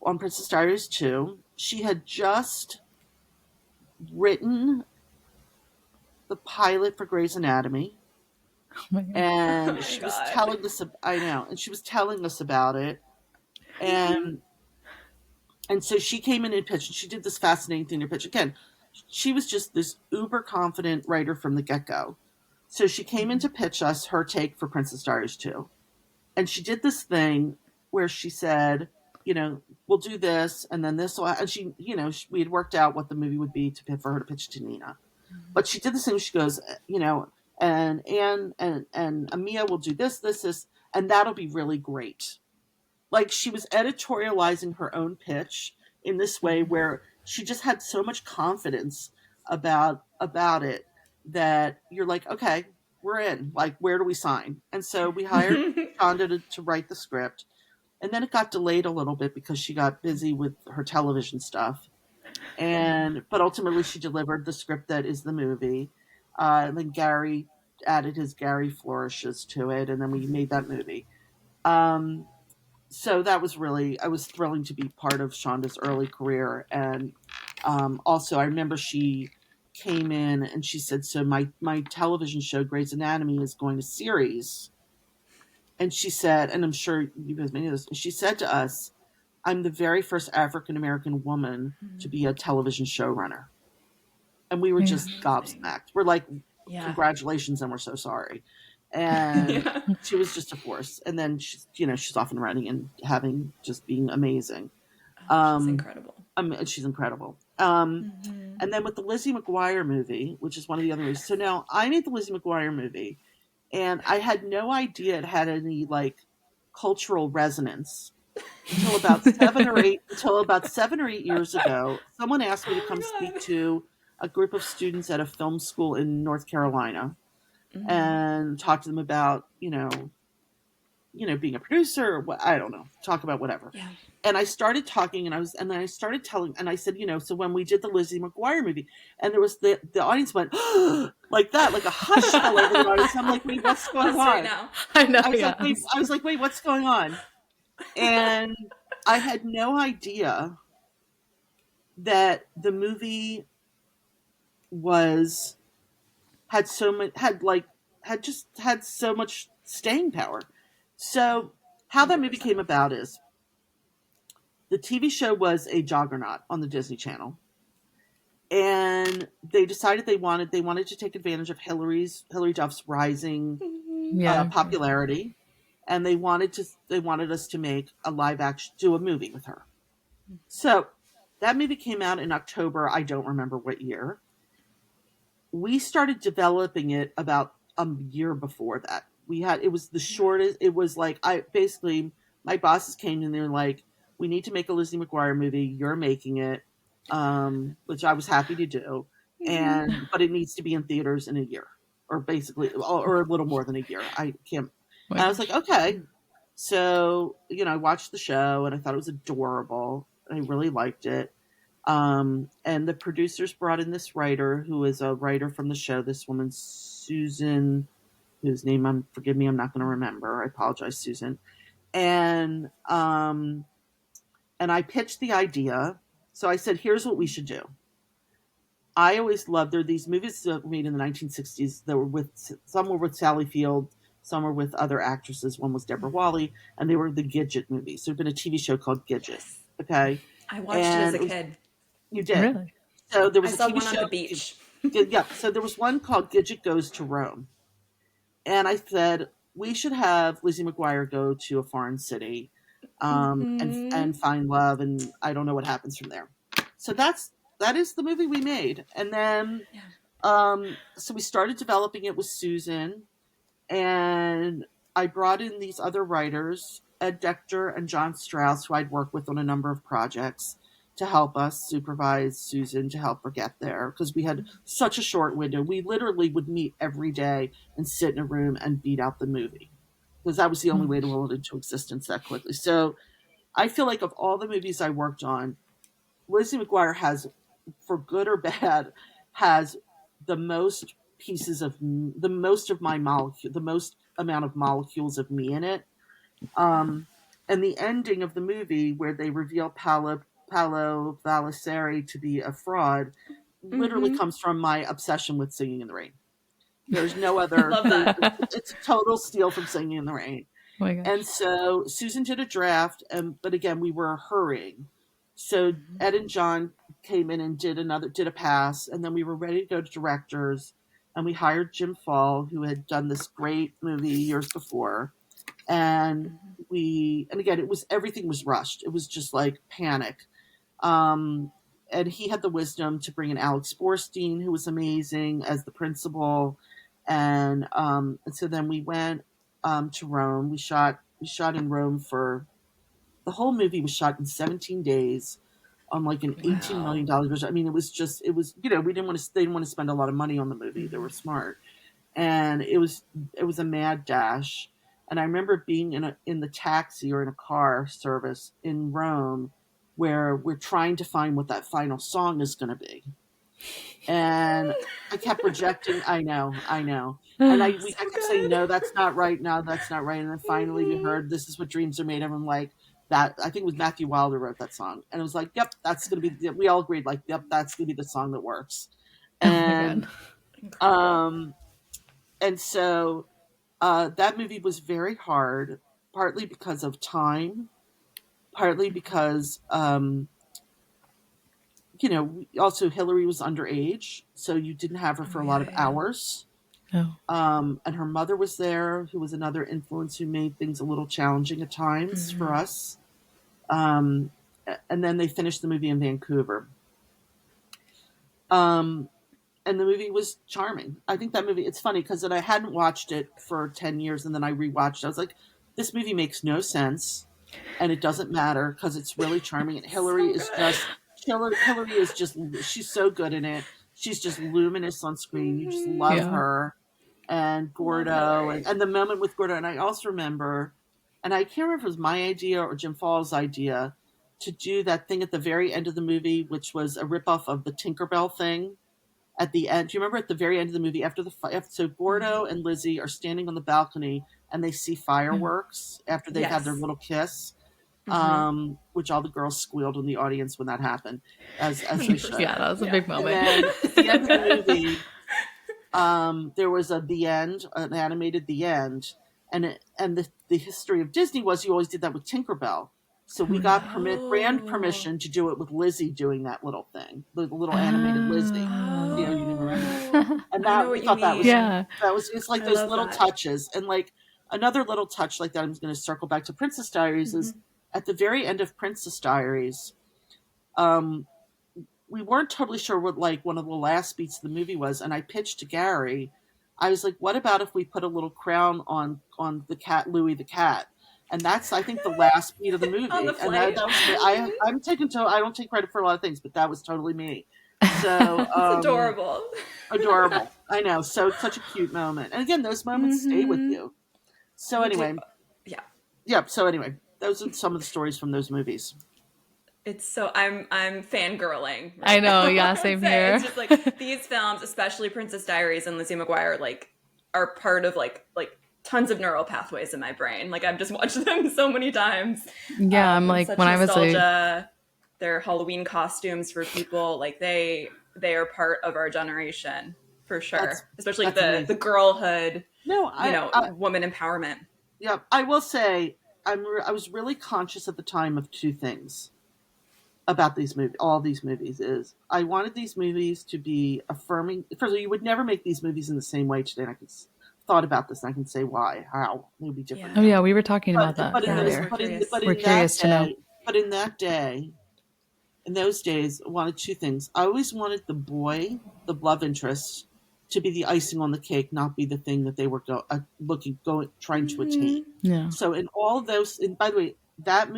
on Princess Diaries 2. She had just written the pilot for Grey's Anatomy. And she was telling us, I know, and she was telling us about it. And so she came in and pitched, and she did this fascinating thing to pitch. Again, she was just this uber confident writer from the get-go. So she came in to pitch us her take for Princess Diaries 2. And she did this thing where she said, we'll do this, and then this will, and she, we had worked out what the movie would be for her to pitch to Nina. But she did this thing, she goes, and Amia will do this, and that'll be really great. Like, she was editorializing her own pitch in this way where she just had so much confidence about it that you're like, okay, we're in. Like, where do we sign? And so we hired Shonda to write the script. And then it got delayed a little bit because she got busy with her television stuff. But ultimately she delivered the script that is the movie. And then Gary added his Gary flourishes to it. And then we made that movie. So that was I was thrilling to be part of Shonda's early career. And also I remember she came in and she said, so my television show Grey's Anatomy is going to series. And she said, and I'm sure you guys may know this, she said to us, I'm the very first African-American woman to be a television showrunner. And we were just gobsmacked. We're like, congratulations, and we're so sorry. And she was just a force. And then she's off and running and being amazing. She's incredible. She's incredible. And then with the Lizzie McGuire movie, which is one of the other movies. So now I made the Lizzie McGuire movie, and I had no idea it had any like cultural resonance until about 7 or 8 years ago. Someone asked me to come speak to a group of students at a film school in North Carolina and talk to them about, being a producer or what, I don't know, talk about whatever. Yeah. And I started talking and I started telling, and I said, so when we did the Lizzie McGuire movie, and there was the audience went like that, like a hush fell over the audience. I'm like, wait, what's going on? Right now. I know. I was like, wait, what's going on? And I had no idea that the movie had so much staying power. So how that movie came about is the TV show was a juggernaut on the Disney Channel. And they decided they wanted to take advantage of Hilary Duff's rising popularity. And they wanted us to make a live action, do a movie with her. So that movie came out in October. I don't remember what year. We started developing it about a year before that. it was the shortest. It was like, my bosses came and they were like, we need to make a Lizzie McGuire movie. You're making it, which I was happy to do. But it needs to be in theaters in a year, or basically, or a little more than a year. I can't. My And I was like, gosh. okay. So, I watched the show and I thought it was adorable. I really liked it. And the producers brought in this writer who is a writer from the show. This woman, Susan, whose name forgive me, I'm not going to remember. I apologize, Susan. And I pitched the idea. So I said, here's what we should do. I always loved, there are these movies that were made in the 1960s that were some were with Sally Field, some were with other actresses. One was Deborah Wally, and they were the Gidget movies. There'd been a TV show called Gidget. Okay. I watched it as a kid. You did. Really? So there was I a saw TV one show. on the beach. Yeah. So there was one called Gidget Goes to Rome. And I said, we should have Lizzie McGuire go to a foreign city and find love, and I don't know what happens from there. So that is the movie we made. And then so we started developing it with Susan, and I brought in these other writers, Ed Decter and John Strauss, who I'd worked with on a number of projects, to help us supervise Susan, to help her get there, because we had such a short window. We literally would meet every day and sit in a room and beat out the movie, because that was the only way to roll it into existence that quickly. So I feel like of all the movies I worked on, Lizzie McGuire has, for good or bad, has the most the most amount of molecules of me in it. And the ending of the movie, where they reveal Paolo Valliseri to be a fraud, literally comes from my obsession with Singing in the Rain. There's no other. Love that. It's a total steal from Singing in the Rain. Oh my gosh. And so Susan did a draft, but again, we were hurrying. So Ed and John came in and did a pass, and then we were ready to go to directors, and we hired Jim Fall, who had done this great movie years before. And again, everything was rushed. It was just like panic. And he had the wisdom to bring in Alex Borstein, who was amazing, as the principal. And so then we went to Rome. We shot in Rome for the whole movie was shot in 17 days on like an $18 million budget. I mean, they didn't want to spend a lot of money on the movie. They were smart. And it was a mad dash. And I remember being in the taxi or in a car service in Rome, where we're trying to find what that final song is going to be. And I kept rejecting. I know. And I kept saying, no, that's not right. No, that's not right. And then finally we heard "This Is What Dreams Are Made Of." I'm like, that, I think it was Matthew Wilder wrote that song. And it was like, yep, that's going to be, we all agreed, like, yep, that's going to be the song that works. And, and so that movie was very hard, partly because of time, partly because, also Hillary was underage, so you didn't have her for a lot of hours. And her mother was there, who was another influence, who made things a little challenging at times for us. And then they finished the movie in Vancouver. And the movie was charming. I think that movie, it's funny because I hadn't watched it for 10 years, and then I rewatched it. I was like, this movie makes no sense, and it doesn't matter because it's really charming. And Hillary is just, she's so good in it. She's just luminous on screen. You just love her. And Gordo, and the moment with Gordo. And I also remember, and I can't remember if it was my idea or Jim Fall's idea, to do that thing at the very end of the movie, which was a ripoff of the Tinkerbell thing at the end. Do you remember at the very end of the movie, after so Gordo and Lizzie are standing on the balcony and they see fireworks after they've had their little kiss, which all the girls squealed in the audience when that happened, as they should. Yeah, that was a big moment. And then at the end of the movie, there was an animated The End, and the history of Disney was you always did that with Tinkerbell. So we got brand permission to do it with Lizzie doing that little thing, the little animated Lizzie. You didn't remember. And it's like those little touches. And like another little touch like that, I'm going to circle back to Princess Diaries, is at the very end of Princess Diaries, we weren't totally sure what like one of the last beats of the movie was, and I pitched to Gary I was like, what about if we put a little crown on the cat, Louis the cat? And that's, I think, the last beat of the movie. On the And that flight. was me. I don't take credit for a lot of things, but that was totally me. So It's adorable. adorable. I know. So such a cute moment. And again, those moments stay with you. So anyway, Yeah. So anyway, those are some of the stories from those movies. It's so I'm fangirling. Right I know, now. yeah, same here. It's just like these films, especially Princess Diaries and Lizzie McGuire, like are part of like tons of neural pathways in my brain. Like I've just watched them so many times. Yeah, I'm like such when nostalgia. I was their Halloween costumes for people, like they are part of our generation for sure. Especially the girlhood. Woman empowerment. Yeah, I will say I was really conscious at the time of two things about these movies. All these movies is I wanted these movies to be affirming. First of all, you would never make these movies in the same way today. And I thought about this, and I can say why, how it would be different. Yeah. Oh yeah, we were talking about that. We're curious to know. But in that day, in those days, I wanted two things. I always wanted the boy, the love interest, to be the icing on the cake, not be the thing that they were trying to attain. Yeah. So in all of those, and by the way, that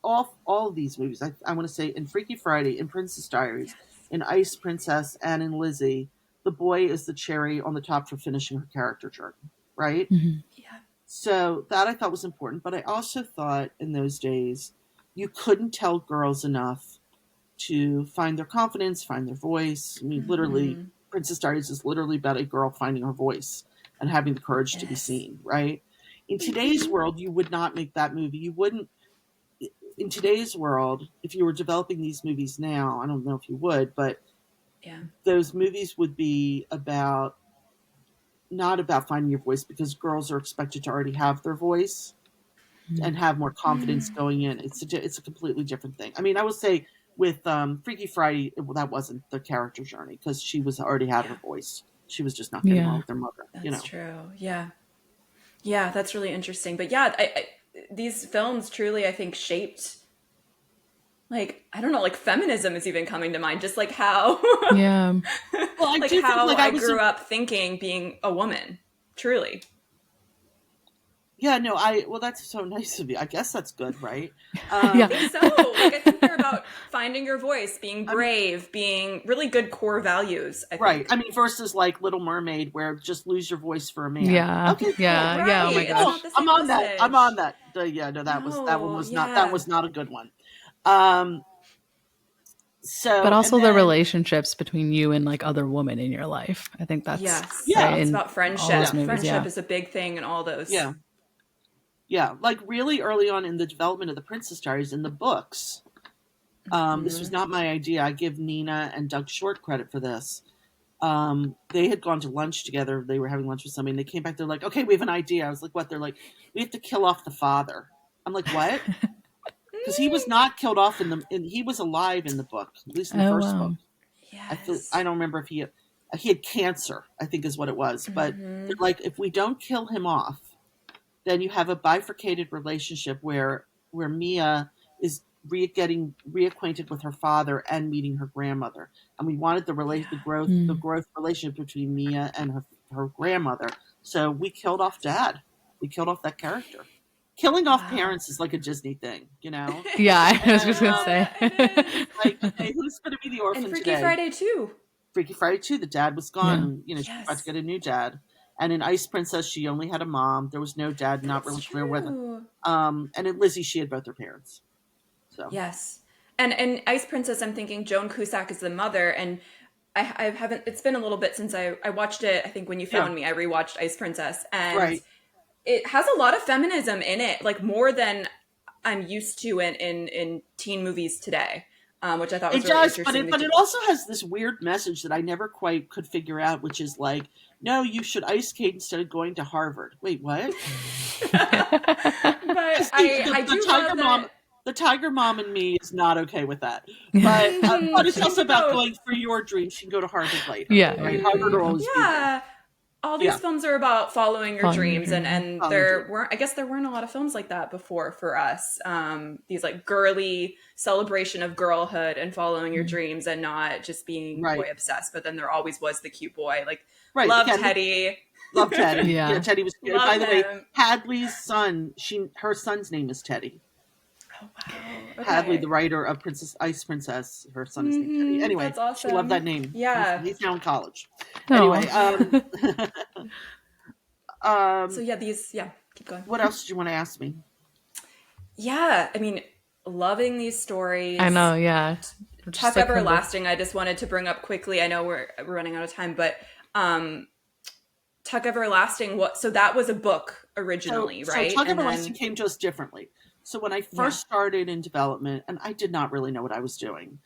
all of these movies, I want to say in Freaky Friday, in Princess Diaries, in Ice Princess, and in Lizzie, the boy is the cherry on the top for finishing her character journey, right? Mm-hmm. Yeah. So that I thought was important, but I also thought in those days you couldn't tell girls enough to find their confidence, find their voice. I mean, literally, Princess Diaries is literally about a girl finding her voice and having the courage to be seen, right? In today's world, you would not make that movie. You wouldn't. In today's world, if you were developing these movies now, I don't know if you would, but those movies would be not about finding your voice, because girls are expected to already have their voice and have more confidence going in. It's a completely different thing. I mean, I would say with Freaky Friday, that wasn't the character journey, because she was already had her voice. She was just not getting along with her mother. That's true. Yeah. Yeah, that's really interesting. But yeah, these films truly, I think, shaped, like, I don't know, like feminism is even coming to mind, just like how, well, like how I grew up thinking being a woman, truly. Yeah, no, well, that's so nice of you. I guess that's good, right? I think so. Like, I think they're about finding your voice, being brave, being really good core values, I think. Right. I mean, versus like Little Mermaid, where just lose your voice for a man. Yeah. Okay. Yeah. Cool. Yeah. Oh my gosh. I'm on that. Yeah. No, that one was not. That was not a good one. So, but also the relationships between you and like other women in your life. I think that's it's about friendship. Friendship is a big thing in all those. Yeah. Yeah, like really early on in the development of the Princess Diaries in the books. This was not my idea. I give Nina and Doug Short credit for this. They had gone to lunch together. They were having lunch with somebody, and they came back. They're like, "Okay, we have an idea." I was like, "What?" They're like, "We have to kill off the father." I'm like, "What?" Because he was not killed off he was alive in the book, at least in the first book. Yes. I don't remember if he had cancer, I think is what it was. But they're like, if we don't kill him off, then you have a bifurcated relationship where Mia is getting reacquainted with her father and meeting her grandmother. And we wanted the growth relationship between Mia and her grandmother. So we killed off Dad. We killed off that character. Killing off parents is like a Disney thing, you know? Yeah, I was just going to say. Like, okay, who's going to be the orphan and Freaky today? Friday too. Freaky Friday too. The dad was gone. You know, she tried to get a new dad. And in Ice Princess, she only had a mom. There was no dad, not really familiar with her. And in Lizzie, she had both her parents. So yes. And in Ice Princess, I'm thinking Joan Cusack is the mother. And I haven't, it's been a little bit since I watched it. I think when you found me, I rewatched Ice Princess. And it has a lot of feminism in it, like more than I'm used to in teen movies today. Which I thought was really interesting. But it also has this weird message that I never quite could figure out, which is like, no, you should ice skate instead of going to Harvard. Wait, what? The tiger mom in me is not okay with that. But it's also about going for your dreams. You can go to Harvard later. Yeah. Right? Harvard or always be there. all these films are about following your dreams, and I guess there weren't a lot of films like that before for us. These like girly celebration of girlhood and following your dreams, and not just being boy obsessed. But then there always was the cute boy, like love Teddy. Love Teddy. Yeah. Teddy was cute. By the way, Hadley's son, her son's name is Teddy. Oh, wow. Okay. Hadley, the writer of Ice Princess, her son is named Teddy. Anyway, that's awesome. She loved that name. Yeah. He's now in college. Oh. Anyway. So keep going. What else did you want to ask me? Yeah, I mean, loving these stories. I know, yeah. Tuck Everlasting, I just wanted to bring up quickly. I know we're running out of time, but Tuck Everlasting, so that was a book originally, right? So Tuck Everlasting came to us differently. So when I first started in development, and I did not really know what I was doing,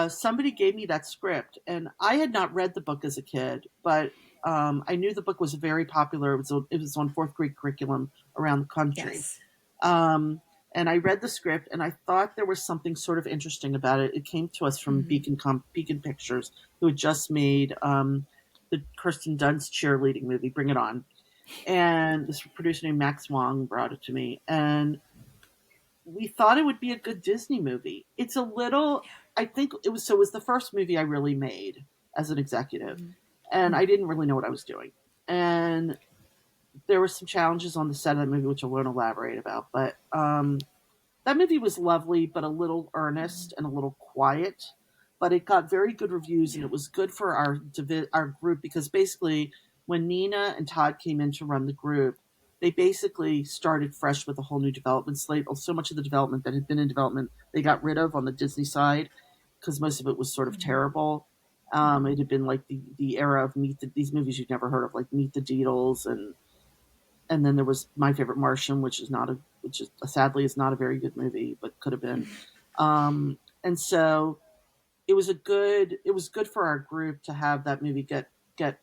somebody gave me that script, and I had not read the book as a kid, but I knew the book was very popular. It was on fourth grade curriculum around the country. Yes. And I read the script, and I thought there was something sort of interesting about it. It came to us from Beacon Pictures, who had just made the Kirsten Dunst cheerleading movie, Bring It On. And this producer named Max Wong brought it to me, and we thought it would be a good Disney movie. It's a little, I think it was the first movie I really made as an executive. And I didn't really know what I was doing. And there were some challenges on the set of that movie, which I won't elaborate about. But that movie was lovely, but a little earnest and a little quiet. But it got very good reviews, and it was good for our group, because basically when Nina and Todd came in to run the group, they basically started fresh with a whole new development slate. So much of the development that had been in development, they got rid of on the Disney side, because most of it was sort of terrible. It had been like the era of these movies you'd never heard of, like Meet the Deedles, and then there was My Favorite Martian, which sadly is not a very good movie, but could have been. And so it was good for our group to have that movie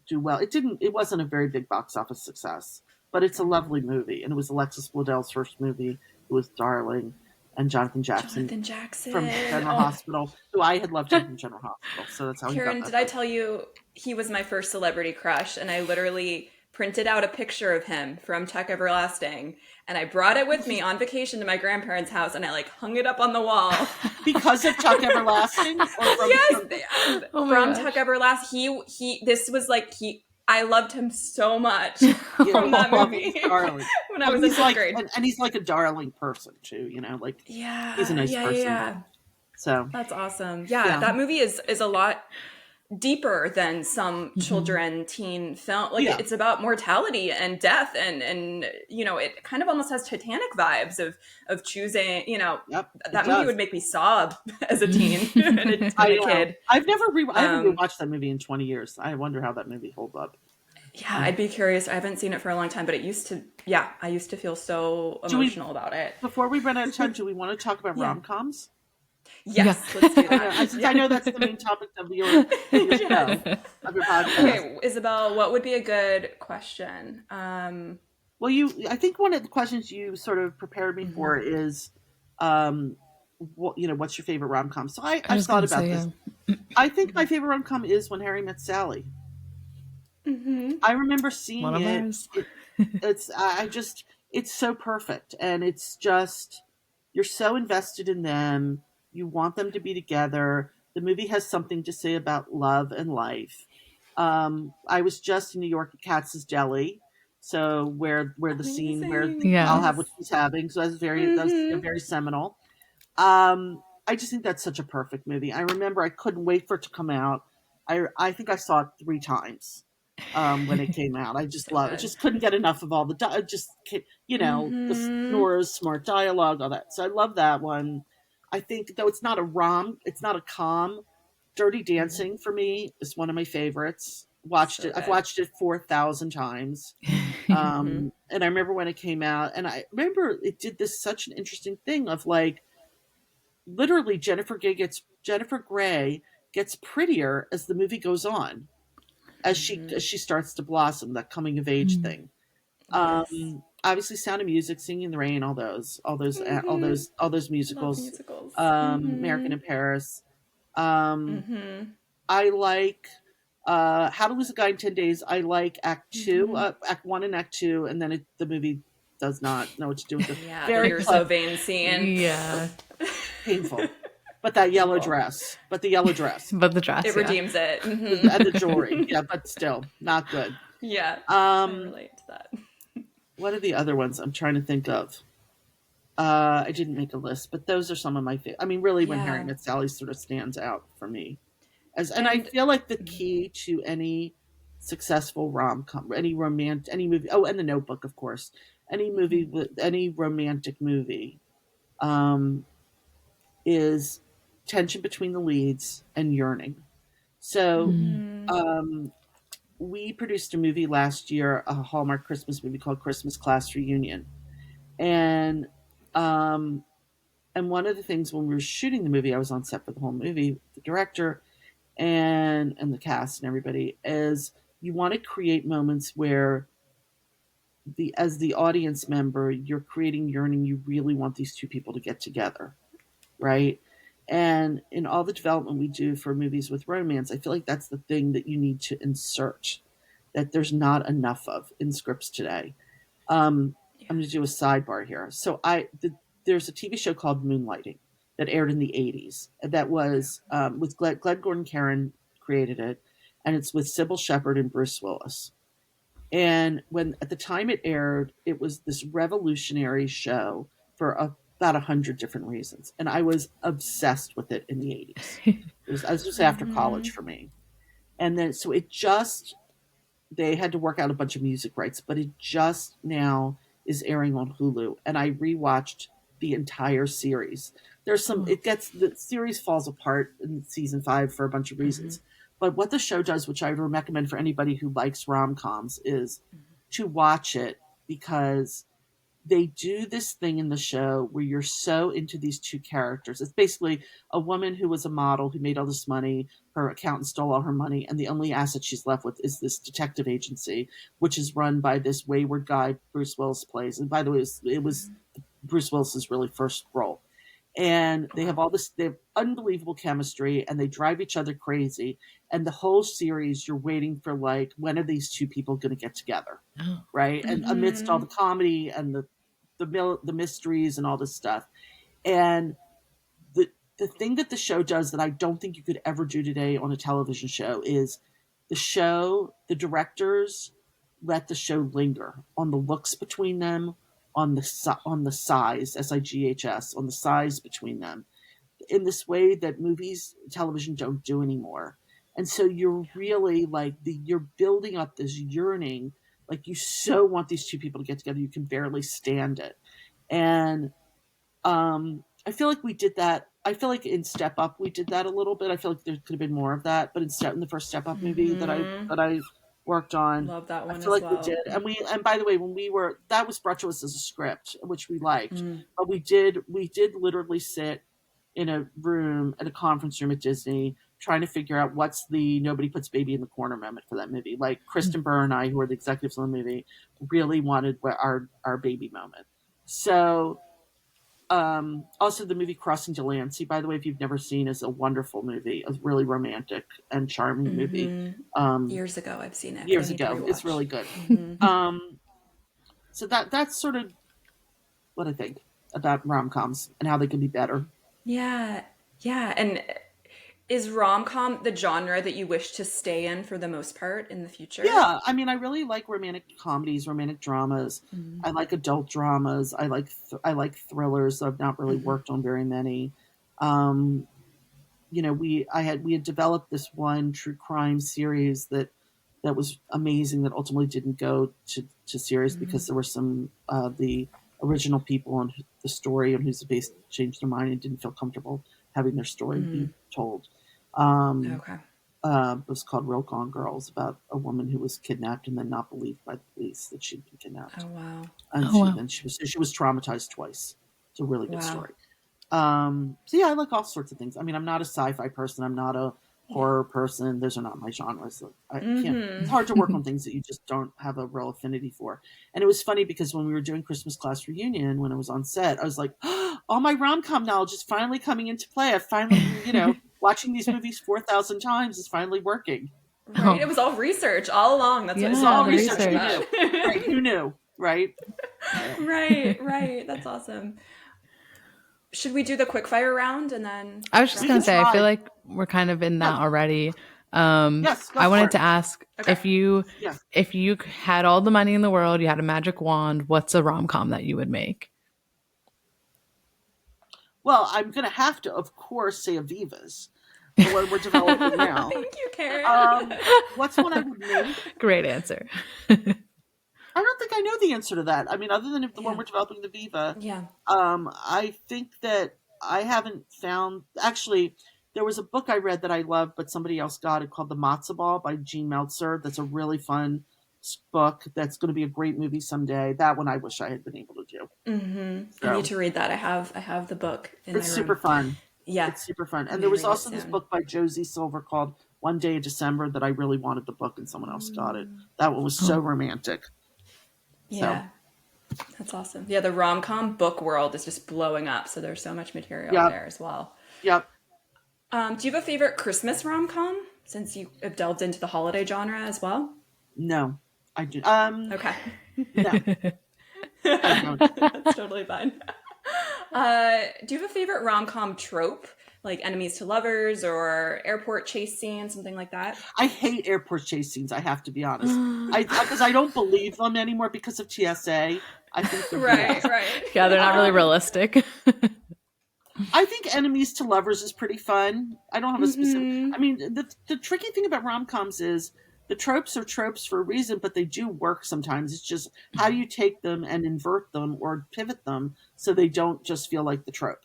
do well. It wasn't a very big box office success, but it's a lovely movie, and it was Alexis Bledell's first movie. It was darling. And Jonathan Jackson from General Hospital, who I had loved him from General Hospital. So that's how Karen, did I tell you he was my first celebrity crush? And I literally printed out a picture of him from Tuck Everlasting, and I brought it with me on vacation to my grandparents' house, and I hung it up on the wall. Because of Tuck Everlasting? From Tuck Everlasting. I loved him so much from that movie when I was in fifth grade. And he's like a darling person too, he's a nice person. Yeah. So that's awesome. Yeah, that movie is a lot deeper than some children teen film. It's about mortality and death, and it kind of almost has Titanic vibes of choosing. That movie would make me sob as a teen and a kid. I haven't rewatched that movie in 20 years. I wonder how that movie holds up. Yeah, I'd be curious. I haven't seen it for a long time, but I used to feel so emotional about it. Before we run out of time, do we want to talk about rom-coms? Yes, let's do that. I know that's the main topic of your show, of your podcast. Okay, Isabel, what would be a good question? Well, I think one of the questions you sort of prepared me for is, what's your favorite rom-com? So I've thought about this. Yeah. I think my favorite rom-com is When Harry Met Sally. I remember seeing it. It's so perfect, and it's just, you're so invested in them. You want them to be together. The movie has something to say about love and life. I was just in New York at Katz's Deli, so where the scene where I'll have what she's having. So that's very seminal. I just think that's such a perfect movie. I remember I couldn't wait for it to come out. I think I saw it 3 times when it came out. I just loved it. Just couldn't get enough of all the the Nora's smart dialogue, all that. So I love that one. I think, though it's not a com, Dirty Dancing for me is one of my favorites. I've watched it 4,000 times. And I remember when it came out, and I remember it did such an interesting thing of literally Jennifer Grey gets prettier as the movie goes on, as she starts to blossom, that coming of age thing. Obviously, Sound of Music, Singing in the Rain, all those musicals. American in Paris. I like How to Lose a Guy in 10 Days. I like Act 2, Act 1 and Act 2, and then the movie does not know what to do with it. Yeah, Very the You're So Vain scene. Yeah. Painful. But that yellow dress. But the yellow dress. But the dress, It redeems it. And the jewelry. Yeah, but still, not good. Yeah, I relate to that. What are the other ones I'm trying to think of? I didn't make a list, but those are some of my favorite. I mean, really, When Harry Met Sally sort of stands out for me. And I feel like the key to any successful rom-com, any movie, and The Notebook, of course, any movie with any romantic movie, is tension between the leads and yearning. So, we produced a movie last year, a Hallmark Christmas movie called Christmas Class Reunion, and one of the things when we were shooting the movie, I was on set for the whole movie, the director and the cast and everybody, is you want to create moments where as the audience member, you're creating yearning. You really want these two people to get together, right? And in all the development we do for movies with romance, I feel like that's the thing that you need to insert that there's not enough of in scripts today. I'm going to do a sidebar here. So there's a TV show called Moonlighting that aired in the 80s. That was with Glenn Gordon Caron created it, and it's with Sybil Shepherd and Bruce Willis. And at the time it aired, it was this revolutionary show for about 100 different reasons. And I was obsessed with it in the 80s. I was just after college for me. And then, so they had to work out a bunch of music rights, but it just now is airing on Hulu. And I rewatched the entire series. The series falls apart in season 5 for a bunch of reasons. But what the show does, which I would recommend for anybody who likes rom-coms, is to watch it, because they do this thing in the show where you're so into these two characters. It's basically a woman who was a model who made all this money. Her accountant stole all her money, and the only asset she's left with is this detective agency, which is run by this wayward guy Bruce Willis plays. And by the way, it was Bruce Willis's really first role. And they have they have unbelievable chemistry, and they drive each other crazy. And the whole series, you're waiting for, like, when are these two people going to get together? Right. And amidst all the comedy and the mysteries and all this stuff. And the thing that the show does that I don't think you could ever do today on a television show is the directors let the show linger on the looks between them, on the size, SIGHS, on the size between them, in this way that television don't do anymore. And so you're really you're building up this yearning, like you so want these two people to get together, you can barely stand it. And I feel like we did that. I feel like in Step Up we did that a little bit. I feel like there could have been more of that, but in the first Step Up movie that I worked on, love that one. I feel like we did. And by the way, when that was brought to us as a script, which we liked, but we did literally sit in a room at a conference room at Disney trying to figure out what's the nobody puts baby in the corner moment for that movie. Like Kristen Burr and I, who are the executives on the movie, really wanted our baby moment. So also the movie Crossing Delancey, by the way, if you've never seen, is a wonderful movie, a really romantic and charming movie. Years ago I've seen it. Years ago. It's really good. So that's sort of what I think about rom-coms and how they can be better. Yeah. And is rom-com the genre that you wish to stay in for the most part in the future? Yeah, I mean, I really like romantic comedies, romantic dramas. I like adult dramas. I like thrillers. I've not really worked on very many. We had developed this one true crime series that was amazing, that ultimately didn't go to series because there were some the original people on the story and whose the base changed their mind and didn't feel comfortable having their story be told. Okay. It was called Real Gone Girls, about a woman who was kidnapped and then not believed by the police that she'd been kidnapped. Oh wow! And she was traumatized twice. It's a really good story. So yeah, I like all sorts of things. I mean, I'm not a sci-fi person. I'm not a horror person. Those are not my genres. I can't. It's hard to work on things that you just don't have a real affinity for. And it was funny because when we were doing Christmas Class Reunion, when I was on set, I was like, all my rom-com knowledge is finally coming into play. I finally, watching these movies 4,000 times is finally working. Right? It was all research all along. That's what it's it's all all research. Who knew? Right? Right. That's awesome. Should we do the quickfire round and then? I was just going to say, I feel like we're kind of in that already. Yes, I wanted to ask if you had all the money in the world, you had a magic wand, what's a rom-com that you would make? Well, I'm going to have to, of course, say Aviva's, the one we're developing now. Thank you, Karen. What's one I would make? Great answer. I don't think I know the answer to that. I mean, other than the one we're developing, the Viva. Yeah. I think that I haven't found. Actually, there was a book I read that I loved, but somebody else got it, called The Matzo Ball by Gene Meltzer. That's a really fun book. That's going to be a great movie someday. That one I wish I had been able to do. Mm-hmm. So, I need to read that. I have the book in my room. It's super fun. Yeah, it's super fun. And there was also this book by Josie Silver called One Day in December that I really wanted the book, and someone else got it. That one was so romantic. Yeah. So. That's awesome. Yeah, the rom-com book world is just blowing up, so there's so much material there as well. Yep. Do you have a favorite Christmas rom-com, since you have delved into the holiday genre as well? No, I do. Okay. No. I don't. That's totally fine. Do you have a favorite rom-com trope? Like enemies to lovers or airport chase scenes, something like that? I hate airport chase scenes, I have to be honest. Because I don't believe them anymore because of TSA. I think they're right. Yeah, they're not really realistic. I think enemies to lovers is pretty fun. I don't have a specific... I mean, the tricky thing about rom-coms is the tropes are tropes for a reason, but they do work sometimes. It's just how do you take them and invert them or pivot them so they don't just feel like the trope.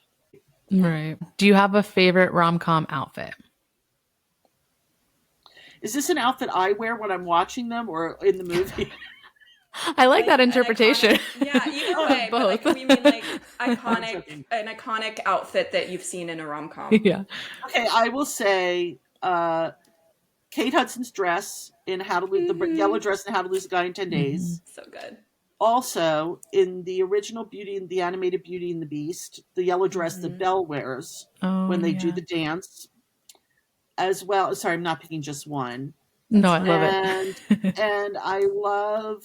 Right. Do you have a favorite rom-com outfit? Is this an outfit I wear when I'm watching them or in the movie? I like that interpretation. Either way. Both. But we mean like an iconic outfit that you've seen in a rom-com. Yeah. Okay, I will say Kate Hudson's dress in How to Lose the yellow dress in How to Lose a Guy in 10 Days. So good. Also, in the original the animated Beauty and the Beast, the yellow dress that Belle wears when they do the dance, as well. Sorry, I'm not picking just one. No, I love it. And I love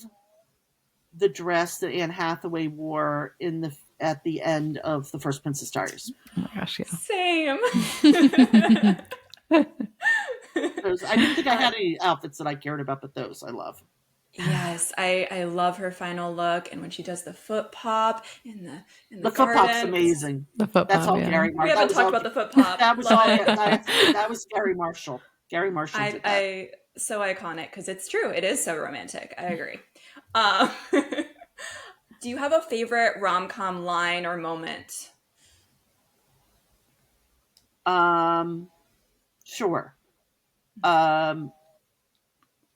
the dress that Anne Hathaway wore at the end of The First Princess Diaries. Oh my gosh, yeah. Same. I didn't think I had any outfits that I cared about, but those I love. Yes, I love her final look, and when she does the foot pop in the foot pop's amazing. The foot That's pop, all Gary Marshall. We haven't talked about the foot pop. That was all. That was Gary Marshall. Gary Marshall did that. So iconic because it's true. It is so romantic. I agree. Do you have a favorite rom-com line or moment? Sure.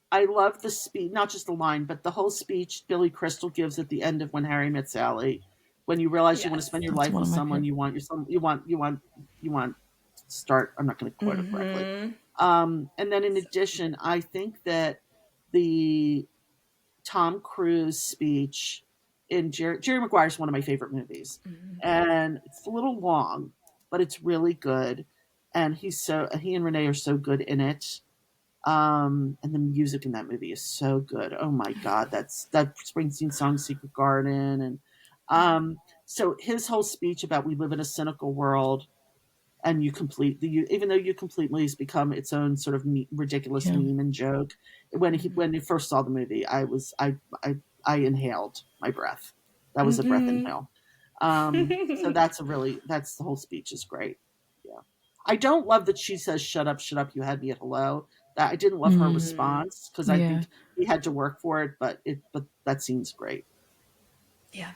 I love the speech, not just the line, but the whole speech Billy Crystal gives at the end of When Harry Met Sally. When you realize you want to spend your life with someone, you want start. I'm not going to quote it correctly. And then in addition, I think that the Tom Cruise speech in Jerry Maguire is one of my favorite movies, and it's a little long, but it's really good. And he and Renee are so good in it. And the music in that movie is so good. Oh my God, that Springsteen song "Secret Garden," and so his whole speech about we live in a cynical world, and even though you completely has become its own sort of ridiculous meme and joke. When he first saw the movie, I inhaled my breath. That was a breath inhale. So that's the whole speech is great. Yeah, I don't love that she says shut up, you had me at hello. I didn't love her response because I think he had to work for it, but that scene's great. Yeah.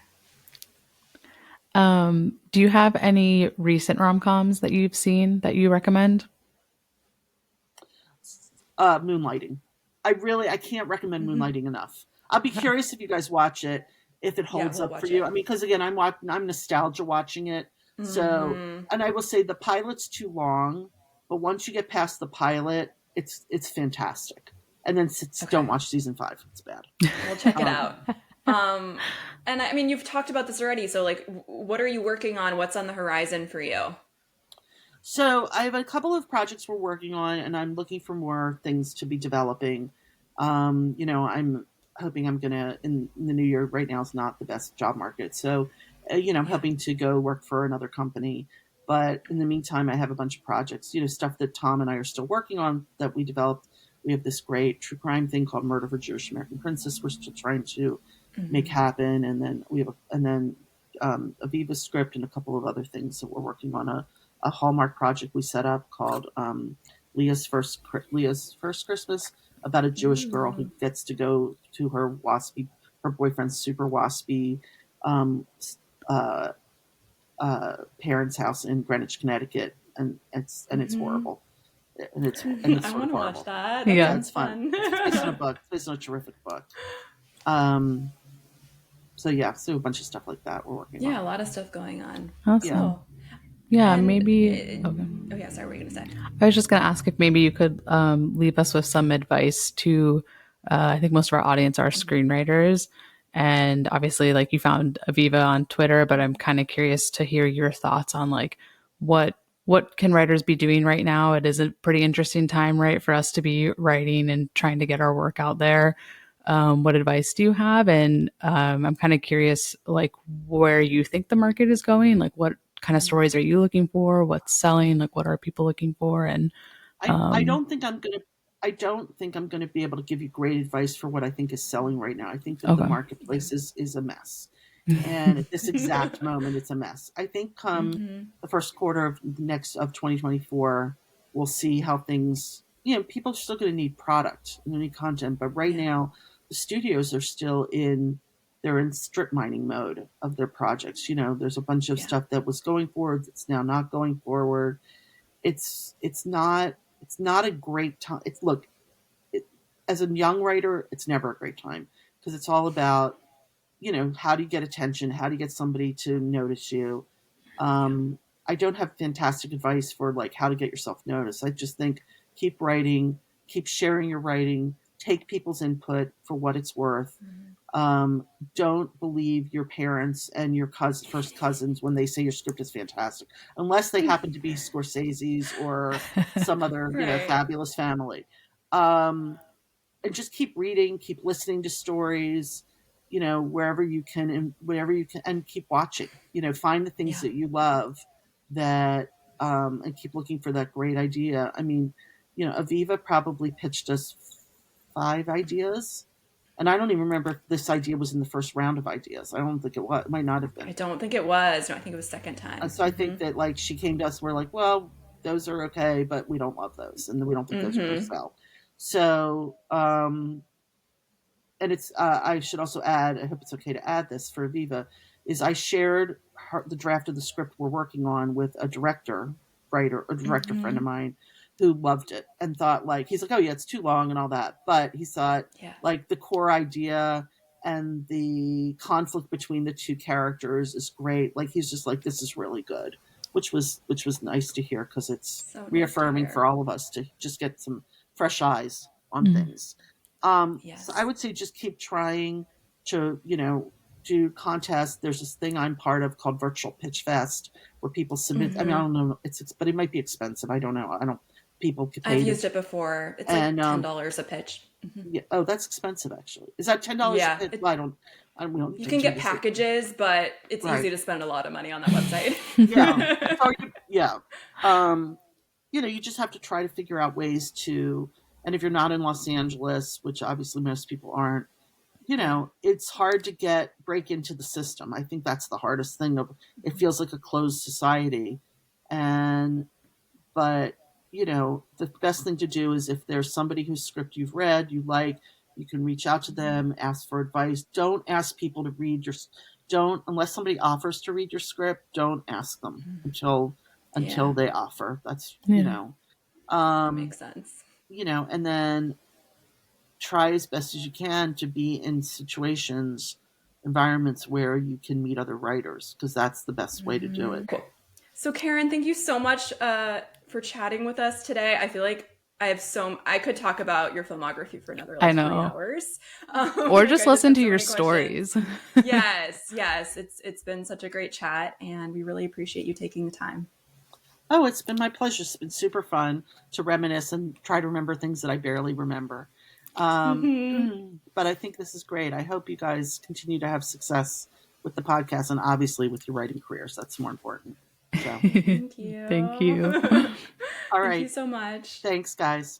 Do you have any recent rom-coms that you've seen that you recommend? Moonlighting. I can't recommend Moonlighting enough. I'll be curious if you guys watch it, if it holds up for you. I mean, because again, I'm nostalgia watching it. So, and I will say the pilot's too long, but once you get past the pilot, it's fantastic. And then don't watch season 5. It's bad. We'll check it out. And I mean, you've talked about this already. So like, what are you working on? What's on the horizon for you? So I have a couple of projects we're working on, and I'm looking for more things to be developing. I'm hoping I'm gonna in the new year. Right now is not the best job market, so I'm hoping to go work for another company. But in the meantime, I have a bunch of projects, stuff that Tom and I are still working on that we developed. We have this great true crime thing called Murder of a Jewish American Princess. We're still trying to make happen, and then Aviva's script and a couple of other things that we're working on. A Hallmark project we set up called Leah's First Christmas, about a Jewish girl who gets to go to her boyfriend's super waspy um, uh, parents' house in Greenwich, Connecticut, and it's horrible, and it's I sort want of to watch horrible. that. Yeah, it's fun. It's based on a book. It's based on a terrific book. So a bunch of stuff like that we're working on. Yeah, a lot of stuff going on. Awesome. Cool. Yeah, And maybe. oh yeah, sorry, what were you gonna say? I was just going to ask if maybe you could leave us with some advice to, I think most of our audience are screenwriters. And obviously, like, you found Aviva on Twitter, but I'm kind of curious to hear your thoughts on like what can writers be doing right now. It is a pretty interesting time, right, for us to be writing and trying to get our work out there. What advice do you have? And I'm kind of curious, like, where you think the market is going. Like, what kind of stories are you looking for? What's selling? Like, what are people looking for? And I don't think I'm gonna be able to give you great advice for what I think is selling right now. I think that the marketplace is a mess. And at this exact moment, it's a mess. I think come the first quarter of 2024, we'll see how things. People are still going to need product and they need content, but right now, the studios are still they're in strip mining mode of their projects. There's a bunch of stuff that was going forward that's now not going forward. It's not a great time. As a young writer, it's never a great time because it's all about how do you get attention? How do you get somebody to notice you? I don't have fantastic advice for like how to get yourself noticed. I just think keep writing, keep sharing your writing, take people's input for what it's worth. Don't believe your parents and your first cousins when they say your script is fantastic, unless they happen to be Scorsese's or some other fabulous family. And just keep reading, keep listening to stories, wherever you can, and keep watching. Find the things that you love, and keep looking for that great idea. I mean, Aviva probably pitched us 5 ideas, and I don't even remember if this idea was in the first round of ideas. I don't think it was. It might not have been. I don't think it was. No, I think it was second time. So I think that like she came to us, we're like, well, those are okay, but we don't love those, and we don't think those are going to sell. So, and it's, I should also add, I hope it's okay to add this for Aviva, is I shared the draft of the script we're working on with a director friend of mine who loved it and thought like, he's like, oh yeah, it's too long and all that. But he thought like the core idea and the conflict between the two characters is great. Like, he's just like, this is really good, which was nice to hear because it's reaffirming for all of us to just get some fresh eyes on things. So I would say just keep trying to, do contests. There's this thing I'm part of called Virtual Pitch Fest where people submit. I mean, I don't know, but it might be expensive. I don't know. People could pay. I've used it before. It's like $10 a pitch. Yeah. Oh, that's expensive actually. Is that $10 a pitch? I don't. You can get packages, but it's easy to spend a lot of money on that website. You just have to try to figure out ways to, and if you're not in Los Angeles, which obviously most people aren't, it's hard to break into the system. I think that's the hardest thing. It feels like a closed society. But the best thing to do is if there's somebody whose script you've read, you like, you can reach out to them, ask for advice. Don't ask people to read unless somebody offers to read your script, don't ask them until they offer. That's, makes sense. And then try as best as you can to be in environments where you can meet other writers, because that's the best way to do it. Cool. So Karen, thank you so much for chatting with us today. I feel like I could talk about your filmography for another 3 hours. Or just listen to your stories. Yes. It's been such a great chat, and we really appreciate you taking the time. Oh, it's been my pleasure. It's been super fun to reminisce and try to remember things that I barely remember. But I think this is great. I hope you guys continue to have success with the podcast and obviously with your writing careers. That's more important. So Thank you. Thank you. All right. Thank you so much. Thanks, guys.